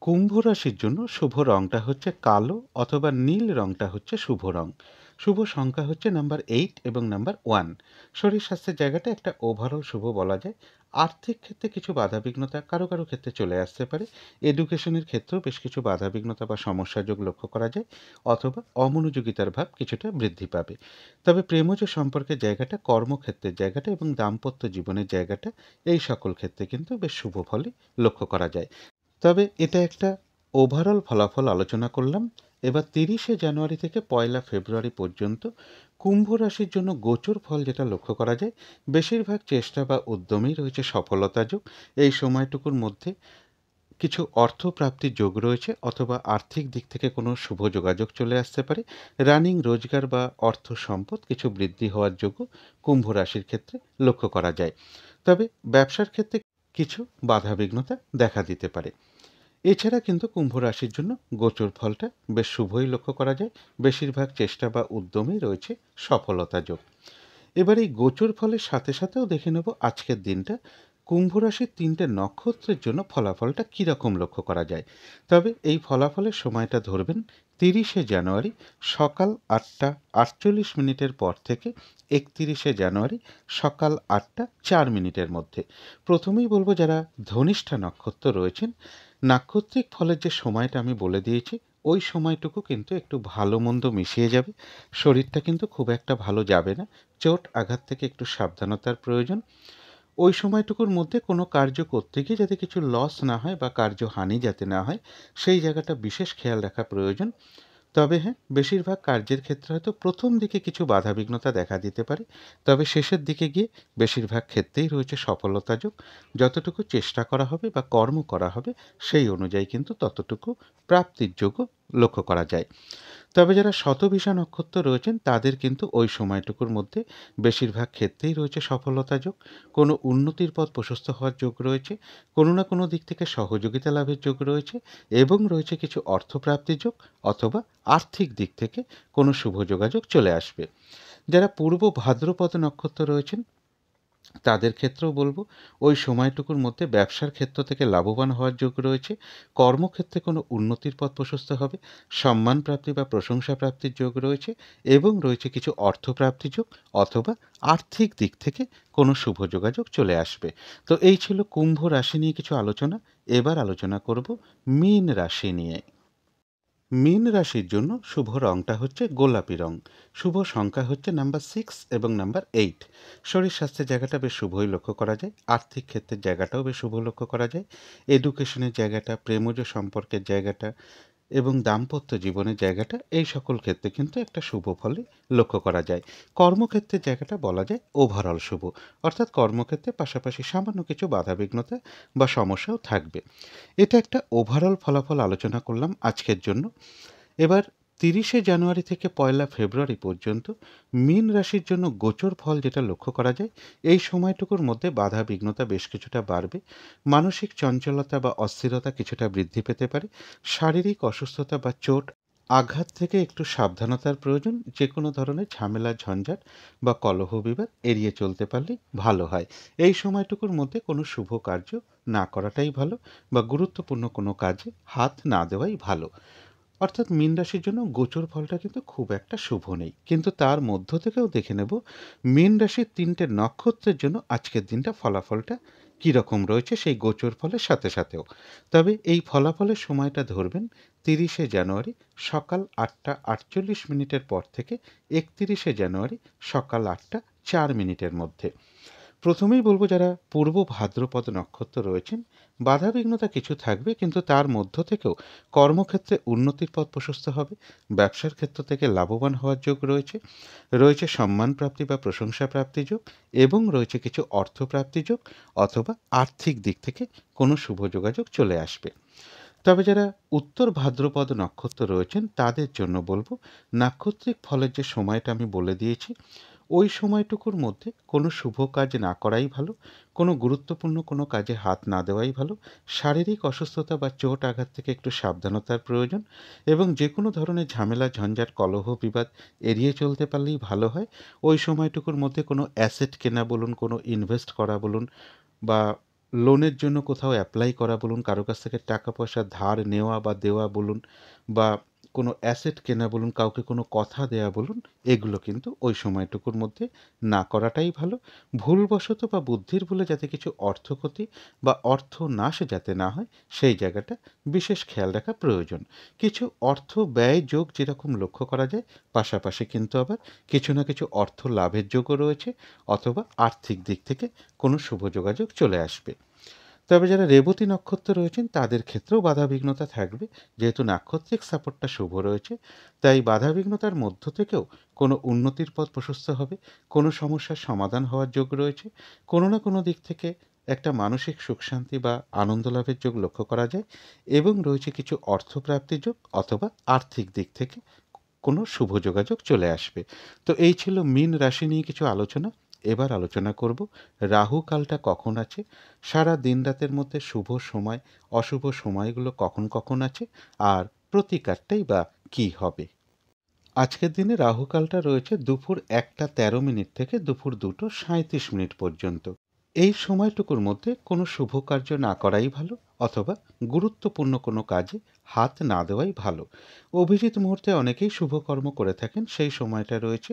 কুম্ভ রাশির জন্য শুভ রংটা হচ্ছে কালো অথবা নীল রংটা হচ্ছে শুভ রং। শুভ সংখ্যা হচ্ছে নাম্বার 8 এবং নাম্বার 1। শরীর স্বাস্থ্যের জায়গাটা একটা ওভারঅল শুভ বলা যায়। আর্থিক ক্ষেত্রে কিছু বাধাবিঘ্নতা কারো কারো ক্ষেত্রে চলে আসতে পারে। এডুকেশনের ক্ষেত্রেও বেশ কিছু বাধাবিঘ্নতা বা সমস্যা যোগ লক্ষ্য করা যায়, অথবা অমনোযোগিতার ভাব কিছুটা বৃদ্ধি পাবে। তবে প্রেমজ সম্পর্কের জায়গাটা, কর্মক্ষেত্রের জায়গাটা এবং দাম্পত্য জীবনের জায়গাটা, এই সকল ক্ষেত্রে কিন্তু বেশ শুভ ফলই লক্ষ্য করা যায়। তবে এটা একটা ওভারঅল ফলাফল আলোচনা করলাম। এবার 30শে জানুয়ারি থেকে 1লা ফেব্রুয়ারি পর্যন্ত কুম্ভ রাশির জন্য গোচর ফল যেটা লক্ষ্য করা যায়, বেশিরভাগ চেষ্টা বা উদ্যমেই রয়েছে সফলতা যোগ। এই সময়টুকুর মধ্যে কিছু অর্থপ্রাপ্তির যোগ রয়েছে, অথবা আর্থিক দিক থেকে কোনো শুভ যোগাযোগ চলে আসতে পারে। রানিং রোজগার বা অর্থ সম্পদ কিছু বৃদ্ধি হওয়ার যোগও কুম্ভ রাশির ক্ষেত্রে লক্ষ্য করা যায়। তবে ব্যবসার ক্ষেত্রে কিছু বাধাবিঘ্নতা দেখা দিতে পারে। এছাড়া কিন্তু কুম্ভ রাশির জন্য গোচর ফলটা বেশ শুভই লক্ষ্য করা যায়। বেশিরভাগ চেষ্টা বা উদ্যমেই রয়েছে সফলতা যোগ। এবার এই গোচর ফলের সাথে সাথেও দেখে নেব আজকের দিনটা কুম্ভ রাশির 3টে নক্ষত্রের জন্য ফলাফলটা কীরকম লক্ষ্য করা যায়। তবে এই ফলাফলের সময়টা ধরবেন 30শে জানুয়ারি সকাল 8টা 48 মিনিটের পর থেকে 31শে জানুয়ারি সকাল 8টা 4 মিনিটের মধ্যে। প্রথমেই বলবো যারা ধনিষ্ঠা নক্ষত্র রয়েছেন, নাক্ষত্রিক ফলের যে সময়টা আমি বলে দিয়েছি, ওই সময়টুকু কিন্তু একটু ভালো মন্দ মিশিয়ে যাবে। শরীরটা কিন্তু খুব একটা ভালো যাবে না, চোট আঘাত থেকে একটু সাবধানতার প্রয়োজন। ওই সময়টুকুর মধ্যে কোনো কার্য করতে গিয়ে যাতে কিছু লস না হয় বা কার্যহানি যাতে না হয়, সেই জায়গাটা বিশেষ খেয়াল রাখা প্রয়োজন। তবে হ্যাঁ, বেশিরভাগ কার্যের ক্ষেত্রে হয়তো প্রথম দিকে কিছু বাধাবিঘ্নতা দেখা দিতে পারে, তবে শেষের দিকে গিয়ে বেশিরভাগ ক্ষেত্রেই রয়েছে সফলতা যোগ। যতটুকু চেষ্টা করা হবে বা কর্ম করা হবে সেই অনুযায়ী কিন্তু ততটুকু প্রাপ্তির যোগও লক্ষ্য করা যায়। তবে যারা শতভিষা নক্ষত্র রয়েছেন তাদের কিন্তু ওই সময়টুকুর মধ্যে বেশিরভাগ ক্ষেত্রেই রয়েছে সফলতা যোগ। কোনো উন্নতির পথ প্রশস্ত হওয়ার যোগ রয়েছে, কোনো না কোনো দিক থেকে সহযোগিতা লাভের যোগ রয়েছে, এবং রয়েছে কিছু অর্থপ্রাপ্তির যোগ, অথবা আর্থিক দিক থেকে কোনো শুভ যোগাযোগ চলে আসবে। যারা পূর্ব ভাদ্রপদ নক্ষত্র রয়েছেন তাদের ক্ষেত্রেও বলবো ওই সময়টুকুর মধ্যে ব্যবসার ক্ষেত্র থেকে লাভবান হওয়ার যোগ রয়েছে, কর্মক্ষেত্রে কোনো উন্নতির পথ প্রশস্ত হবে, সম্মান প্রাপ্তি বা প্রশংসা প্রাপ্তির যোগ রয়েছে, এবং রয়েছে কিছু অর্থপ্রাপ্তি যোগ, অথবা আর্থিক দিক থেকে কোনো শুভ যোগাযোগ চলে আসবে। তো এই ছিল কুম্ভ রাশি নিয়ে কিছু আলোচনা। এবার আলোচনা করব মীন রাশি নিয়ে। মীন রাশির জন্য শুভ রংটা হচ্ছে গোলাপি রং। শুভ সংখ্যা হচ্ছে নাম্বার 6 এবং নাম্বার 8। শরীর স্বাস্থ্যের জায়গাটা বেশ শুভই লক্ষ্য করা যায়। আর্থিক ক্ষেত্রের জায়গাটাও বেশ শুভ লক্ষ্য করা যায়। এডুকেশনের জায়গাটা, প্রেমজ সম্পর্কের জায়গাটা এবং দাম্পত্য জীবনের জায়গাটা, এই সকল ক্ষেত্রে কিন্তু একটা শুভ ফলই লক্ষ্য করা যায়। কর্মক্ষেত্রের জায়গাটা বলা যায় ওভারঅল শুভ, অর্থাৎ কর্মক্ষেত্রে পাশাপাশি সামান্য কিছু বাধাবিঘ্নতা বা সমস্যাও থাকবে। এটা একটা ওভারঅল ফলাফল আলোচনা করলাম আজকের জন্য। এবার 30শে জানুয়ারি থেকে 1লা ফেব্রুয়ারি পর্যন্ত মীন রাশির জন্য গোচর ফল যেটা লক্ষ্য করা যায়, এই সময়টুকুর মধ্যে বাধা বিঘ্নতা বেশ কিছুটা বাড়বে। মানসিক চঞ্চলতা বা অস্থিরতা কিছুটা বৃদ্ধি পেতে পারে। শারীরিক অসুস্থতা বা চোট আঘাত থেকে একটু সাবধানতার প্রয়োজন। যে কোনো ধরনের ঝামেলা ঝঞ্ঝাট বা কলহ বিবাদ এড়িয়ে চলতে পারলেই ভালো হয়। এই সময়টুকুর মধ্যে কোনো শুভ কার্য না করাটাই ভালো, বা গুরুত্বপূর্ণ কোনো কাজে হাত না দেওয়াই ভালো। অর্থাৎ মীন রাশির জন্য গোচর ফলটা কিন্তু খুব একটা শুভ নেই, কিন্তু তার মধ্য থেকেও দেখে নেব মীন রাশির ৩টে নক্ষত্রের জন্য আজকের দিনটা ফলাফলটা কীরকম রয়েছে সেই গোচর ফলের সাথে সাথেও। তবে এই ফলাফলের সময়টা ধরবেন ৩০শে জানুয়ারি সকাল ৮টা ৪৮ মিনিটের পর থেকে ৩১শে জানুয়ারি সকাল ৮টা ৪ মিনিটের মধ্যে। প্রথমেই বলব, যারা পূর্ব ভাদ্রপদ নক্ষত্র রয়েছেন, বাধাবিঘ্নতা কিছু থাকবে, কিন্তু তার মধ্য থেকেও কর্মক্ষেত্রে উন্নতির পথ প্রশস্ত হবে। ব্যবসার ক্ষেত্র থেকে লাভবান হওয়ার যোগ রয়েছে। রয়েছে সম্মান প্রাপ্তি বা প্রশংসা প্রাপ্তি যোগ, এবং রয়েছে কিছু অর্থপ্রাপ্তি যোগ, অথবা আর্থিক দিক থেকে কোনো শুভ যোগাযোগ চলে আসবে। তবে যারা উত্তর ভাদ্রপদ নক্ষত্র রয়েছেন তাদের জন্য বলবো, নাক্ষত্রিক ফলের যে সময়টা আমি বলে দিয়েছি, ওই সময়টুকুর মধ্যে কোনো শুভ কাজ না করাই ভালো, কোনো গুরুত্বপূর্ণ কোনো কাজে হাত না দেওয়াই ভালো। শারীরিক অসুস্থতা বা চোট আঘাত থেকে একটু সাবধানতার প্রয়োজন, এবং যে কোনো ধরনের ঝামেলা ঝঞ্ঝাট কলহ বিবাদ এড়িয়ে চলতে পারলেই ভালো হয়। ওই সময়টুকুর মধ্যে কোনো অ্যাসেট কেনা বলুন, কোনো ইনভেস্ট করা বলুন, বা লোনের জন্য কোথাও অ্যাপ্লাই করা বলুন, কারো কাছ থেকে টাকা পয়সা ধার নেওয়া বা দেওয়া বলুন, বা কোনো অ্যাসেট কেনা বলুন, কাউকে কোনো কথা দেয়া বলুন, এগুলো কিন্তু ওই সময়টুকুর মধ্যে না করাটাই ভালো। ভুলবশত বা বুদ্ধির ভুলে যাতে কিছু অর্থক্ষতি বা অর্থনাশ যাতে না হয়, সেই জায়গাটা বিশেষ খেয়াল রাখা প্রয়োজন। কিছু অর্থ ব্যয় যোগ যেরকম লক্ষ্য করা যায়, পাশাপাশি কিন্তু আবার কিছু না কিছু অর্থ লাভের যোগও রয়েছে, অথবা আর্থিক দিক থেকে কোনো শুভ যোগাযোগ চলে আসবে। তবে যারা রেবতী নক্ষত্র রয়েছেন তাদের ক্ষেত্রেও বাধাবিঘ্নতা থাকবে। যেহেতু নাক্ষত্রিক সাপোর্টটা শুভ রয়েছে, তাই বাধাবিঘ্নতার মধ্য থেকেও কোনো উন্নতির পথ প্রশস্ত হবে, কোনো সমস্যার সমাধান হওয়ার যোগ রয়েছে, কোনো না কোনো দিক থেকে একটা মানসিক সুখ শান্তি বা আনন্দ লাভের যোগ লক্ষ্য করা যায়, এবং রয়েছে কিছু অর্থপ্রাপ্তির যোগ, অথবা আর্থিক দিক থেকে কোনো শুভ যোগাযোগ চলে আসবে। তো এই ছিল মীন রাশি নিয়ে কিছু আলোচনা। এবার আলোচনা করব রাহু কালটা কখন আছে, সারা দিন রাতের মধ্যে শুভ সময় অশুভ সময়গুলো কখন কখন আছে, আর প্রতিকারটাই বা কী হবে। আজকের দিনে রাহু কালটা রয়েছে দুপুর 1টা 13 মিনিট থেকে দুপুর 2টো 37 মিনিট পর্যন্ত। এই সময়টুকুর মধ্যে কোনো শুভ কার্য না করাই ভালো, অথবা গুরুত্বপূর্ণ কোনো কাজে হাত না দেওয়াই ভালো। অভিজিৎ মুহূর্তে অনেকেই শুভকর্ম করে থাকেন, সেই সময়টা রয়েছে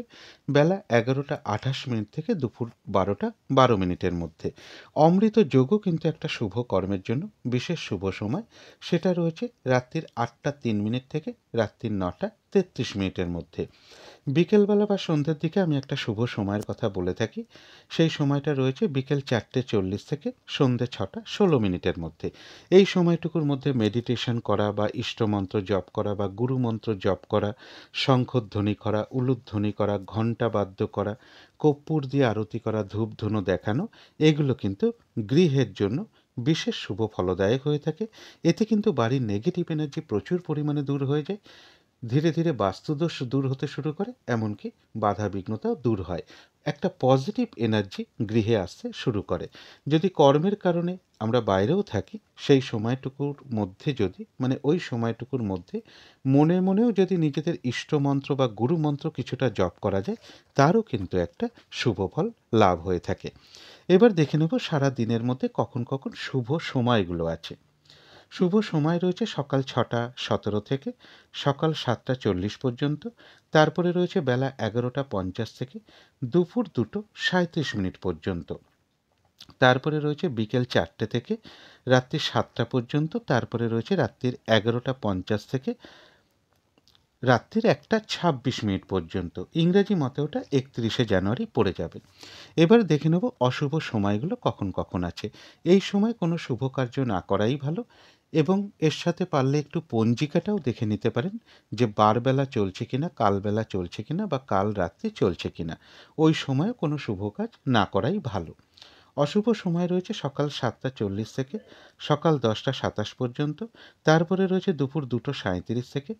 বেলা 11টা 28 মিনিট থেকে দুপুর 12টা 12 মিনিটের মধ্যে। অমৃত যোগও কিন্তু একটা শুভ কর্মের জন্য বিশেষ শুভ সময়, সেটা রয়েছে রাত্রির 8টা 3 মিনিট থেকে রাত্রির 9টা 33 মিনিটের মধ্যে। বিকেলবেলা বা সন্ধ্যের দিকে আমি একটা শুভ সময়ের কথা বলে থাকি, সেই সময়টা রয়েছে বিকেল 4টে 40 থেকে সন্ধ্যে 6টা 16 মিনিটের মধ্যে। এই সময়টুকুর মধ্যে মেডিটেশন করা বা ইষ্টমন্ত্র জপ করা বা গুরুমন্ত্র জপ করা, শঙ্খধ্বনি করা, উলুধ্বনি করা, ঘণ্টা বাদ্য করা, কর্পূর দিয়ে আরতি করা, ধূপধুনো দেখানো, এগুলো কিন্তু গৃহের জন্য বিশেষ শুভ ফলদায়ক হয়ে থাকে। এতে কিন্তু বাড়ির নেগেটিভ এনার্জি প্রচুর পরিমাণে দূর হয়ে যায়, ধীরে ধীরে বাস্তুদোষ দূর হতে শুরু করে, এমনকি বাধা বিঘ্নতাও দূর হয়। একটা পজিটিভ এনার্জি গৃহে আসতে শুরু করে। যদি কর্মের কারণে আমরা বাইরেও থাকি, সেই সময়টুকুর মধ্যে যদি ওই সময়টুকুর মধ্যে মনে মনেও যদি নিজেদের ইষ্টমন্ত্র বা গুরুমন্ত্র কিছুটা জপ করা যায়, তারও কিন্তু একটা শুভ ফল লাভ হয়ে থাকে। এবার দেখে নেব সারা দিনের মধ্যে কখন কখন শুভ সময়গুলো আছে। শুভ সময় রয়েছে সকাল 6টা 17 থেকে সকাল 7টা 40 পর্যন্ত। তারপরে রয়েছে বেলা 11টা 50 থেকে দুপুর 2টো 37 মিনিট পর্যন্ত। তারপরে রয়েছে বিকেল 4টে থেকে রাত্রি 7টা পর্যন্ত। তারপরে রয়েছে রাত্রির 11টা 50 থেকে রাত্রির 1টা 26 মিনিট পর্যন্ত। ইংরেজি মতে ওটা 31শে জানুয়ারি পড়ে যাবে। এবার দেখে নেব অশুভ সময়গুলো কখন কখন আছে। এই সময় কোনো শুভ কার্য না করাই ভালো, এবং এর সাথে পারলে একটু পঞ্জিকাটাও দেখে নিতে পারেন যে বারবেলা চলছে কিনা, কালবেলা চলছে কিনা, বা কাল রাত্রি চলছে কিনা। ওই সময়ে কোনো শুভ কাজ না করাই ভালো। অশুভ সময় রয়েছে সকাল 7টা 40 থেকে সকাল 10টা 27 পর্যন্ত। তারপরে রয়েছে দুপুর 2টো 37 থেকে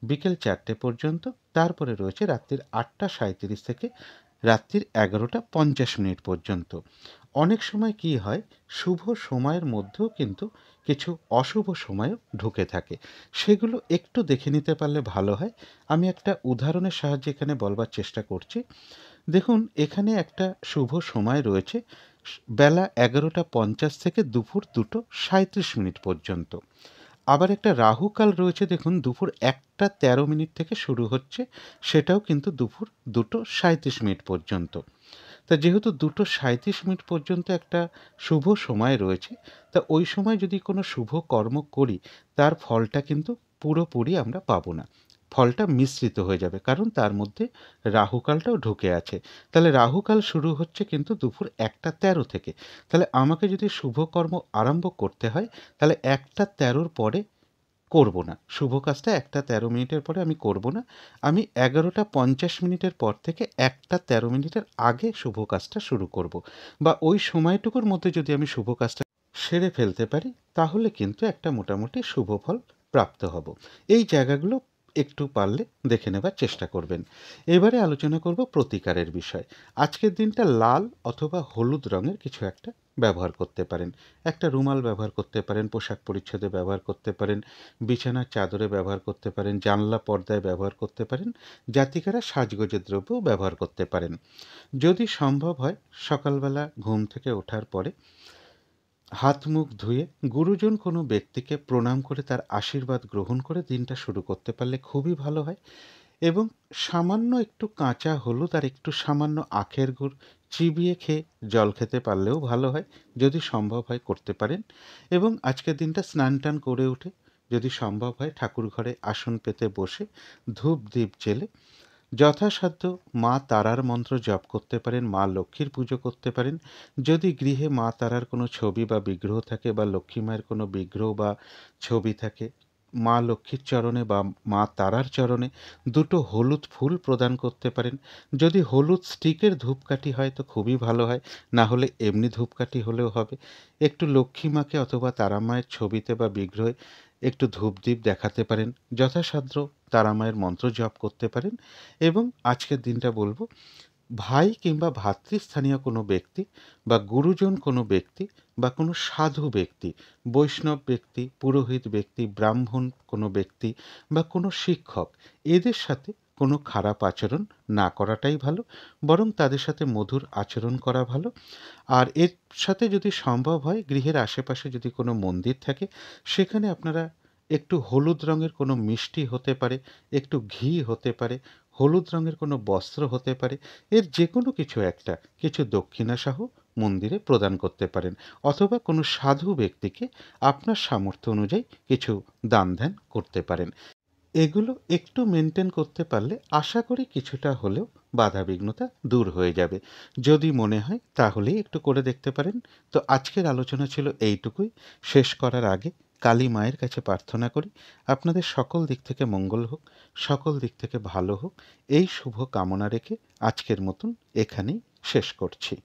বিকেল 4টে পর্যন্ত। তারপরে রয়েছে রাত্রির 8টা 37 থেকে রাত্রির 11টা 50 মিনিট পর্যন্ত। অনেক সময় কি হয়, শুভ সময়ের মধ্যেও কিন্তু কিছু অশুভ সময়ও ঢুকে থাকে। সেগুলো একটু দেখে নিতে পারলে ভালো হয়। আমি একটা উদাহরণের সাহায্যে এখানে বলবার চেষ্টা করছি। দেখুন, এখানে একটা শুভ সময় রয়েছে বেলা ১১:৫০ থেকে দুপুর ২:৩৭ পর্যন্ত। আবার একটা রাহুকাল রয়েছে, দেখুন দুপুর ১:১৩ থেকে শুরু হচ্ছে, সেটাও কিন্তু দুপুর ২:৩৭ পর্যন্ত। তা যেহেতু ২:৩৭ পর্যন্ত একটা শুভ সময় রয়েছে, তা ওই সময় যদি কোনো শুভ কর্ম করি, তার ফলটা কিন্তু পুরোপুরি আমরা পাবো না। ফলটা মিশ্রিত হয়ে যাবে, কারণ তার মধ্যে রাহুকালটাও ঢুকে আছে। তাহলে রাহুকাল শুরু হচ্ছে কিন্তু দুপুর ১:১৩ থেকে। তাহলে আমাকে যদি শুভ কর্ম আরম্ভ করতে হয়, তাহলে ১:১৩ পরে করব না। শুভ কাজটা ১:১৩ পরে আমি করব না। আমি ১১:৫০ পর থেকে ১:১৩ আগে শুভ কাজটা শুরু করব। বা ওই সময়টুকুর মধ্যে যদি আমি শুভ কাজটা সেরে ফেলতে পারি, তাহলে কিন্তু একটা মোটামুটি শুভ ফল প্রাপ্ত হব। এই জায়গাগুলো একটু পারলে দেখে নেবার চেষ্টা করবেন। এবারে আলোচনা করব প্রতিকারের বিষয়। আজকের দিনটা লাল অথবা হলুদ রঙের কিছু একটা ব্যবহার করতে পারেন। একটা রুমাল ব্যবহার করতে পারেন, পোশাক পরিচ্ছদে ব্যবহার করতে পারেন, বিছানার চাদরে ব্যবহার করতে পারেন, জানলা পর্দায় ব্যবহার করতে পারেন, জাতিকারা সাজগোজের দ্রব্যও ব্যবহার করতে পারেন। যদি সম্ভব হয়, সকালবেলা ঘুম থেকে ওঠার পরে হাত মুখ ধুয়ে গুরুজন কোনো ব্যক্তিকে প্রণাম করে তার আশীর্বাদ গ্রহণ করে দিনটা শুরু করতে পারলে খুবই ভালো হয়। এবং সামান্য একটু কাঁচা হলুদ আর একটু সামান্য আখের গুড় চিবিয়ে খেয়ে জল খেতে পারলেও ভালো হয়, যদি সম্ভব হয় করতে পারেন। এবং আজকের দিনটা স্নান টান করে উঠে যদি সম্ভব হয় ঠাকুর ঘরে আসন পেতে বসে ধূপ দ্বীপ জেলে যথাসাধ্য মা তারার মন্ত্র জপ করতে পারেন, মা লক্ষ্মীর পুজো করতে পারেন। যদি গৃহে মা তারার কোনো ছবি বা বিগ্রহ থাকে, বা লক্ষ্মী মায়ের কোনো বিগ্রহ বা ছবি থাকে, মা লক্ষ্মীর চরণে বা মা তারার চরণে দুটো হলুদ ফুল প্রদান করতে পারেন। যদি হলুদ স্টিকের ধূপকাঠি হয় তো খুবই ভালো হয়, না হলে এমনি ধূপকাঠি হলেও হবে। একটু লক্ষ্মী মাকে অথবা তারা মায়ের ছবিতে বা বিগ্রহে একটু ধূপদীপ দেখাতে পারেন। যথাসাধ্য তারা মায়ের মন্ত্র জপ করতে পারেন। এবং আজকের দিনটা বলব, ভাই কিংবা ভ্রাতৃস্থানীয় কোনো ব্যক্তি বা গুরুজন কোনো ব্যক্তি বা কোনো সাধু ব্যক্তি, বৈষ্ণব ব্যক্তি, পুরোহিত ব্যক্তি, ব্রাহ্মণ কোনো ব্যক্তি বা কোনো শিক্ষক, এদের সাথে কোনো খারাপ আচরণ না করাটাই ভালো, বরং তাদের সাথে মধুর আচরণ করা ভালো। আর এর সাথে যদি সম্ভব হয়, গৃহের আশেপাশে যদি কোনো মন্দির থাকে, সেখানে আপনারা একটু হলুদ রঙের কোনো মিষ্টি হতে পারে, একটু ঘি হতে পারে, হলুদ রঙের কোনো বস্ত্র হতে পারে, এর যে কোনো কিছু একটা কিছু দক্ষিণাসহ মন্দিরে প্রদান করতে পারেন, অথবা কোনো সাধু ব্যক্তিকে আপনার সামর্থ্য অনুযায়ী কিছু দান ধ্যান করতে পারেন। এগুলো একটু মেনটেন করতে পারলে আশা করি কিছুটা হলেও বাধাবিঘ্নতা দূর হয়ে যাবে। যদি মনে হয় তাহলেই একটু করে দেখতে পারেন। তো আজকের আলোচনা ছিল এইটুকুই। শেষ করার আগে কালী মায়ের কাছে প্রার্থনা করি, আপনাদের সকল দিক থেকে মঙ্গল হোক, সকল দিক থেকে ভালো হোক, এই শুভ কামনা রেখে আজকের মতন এখানেই শেষ করছি।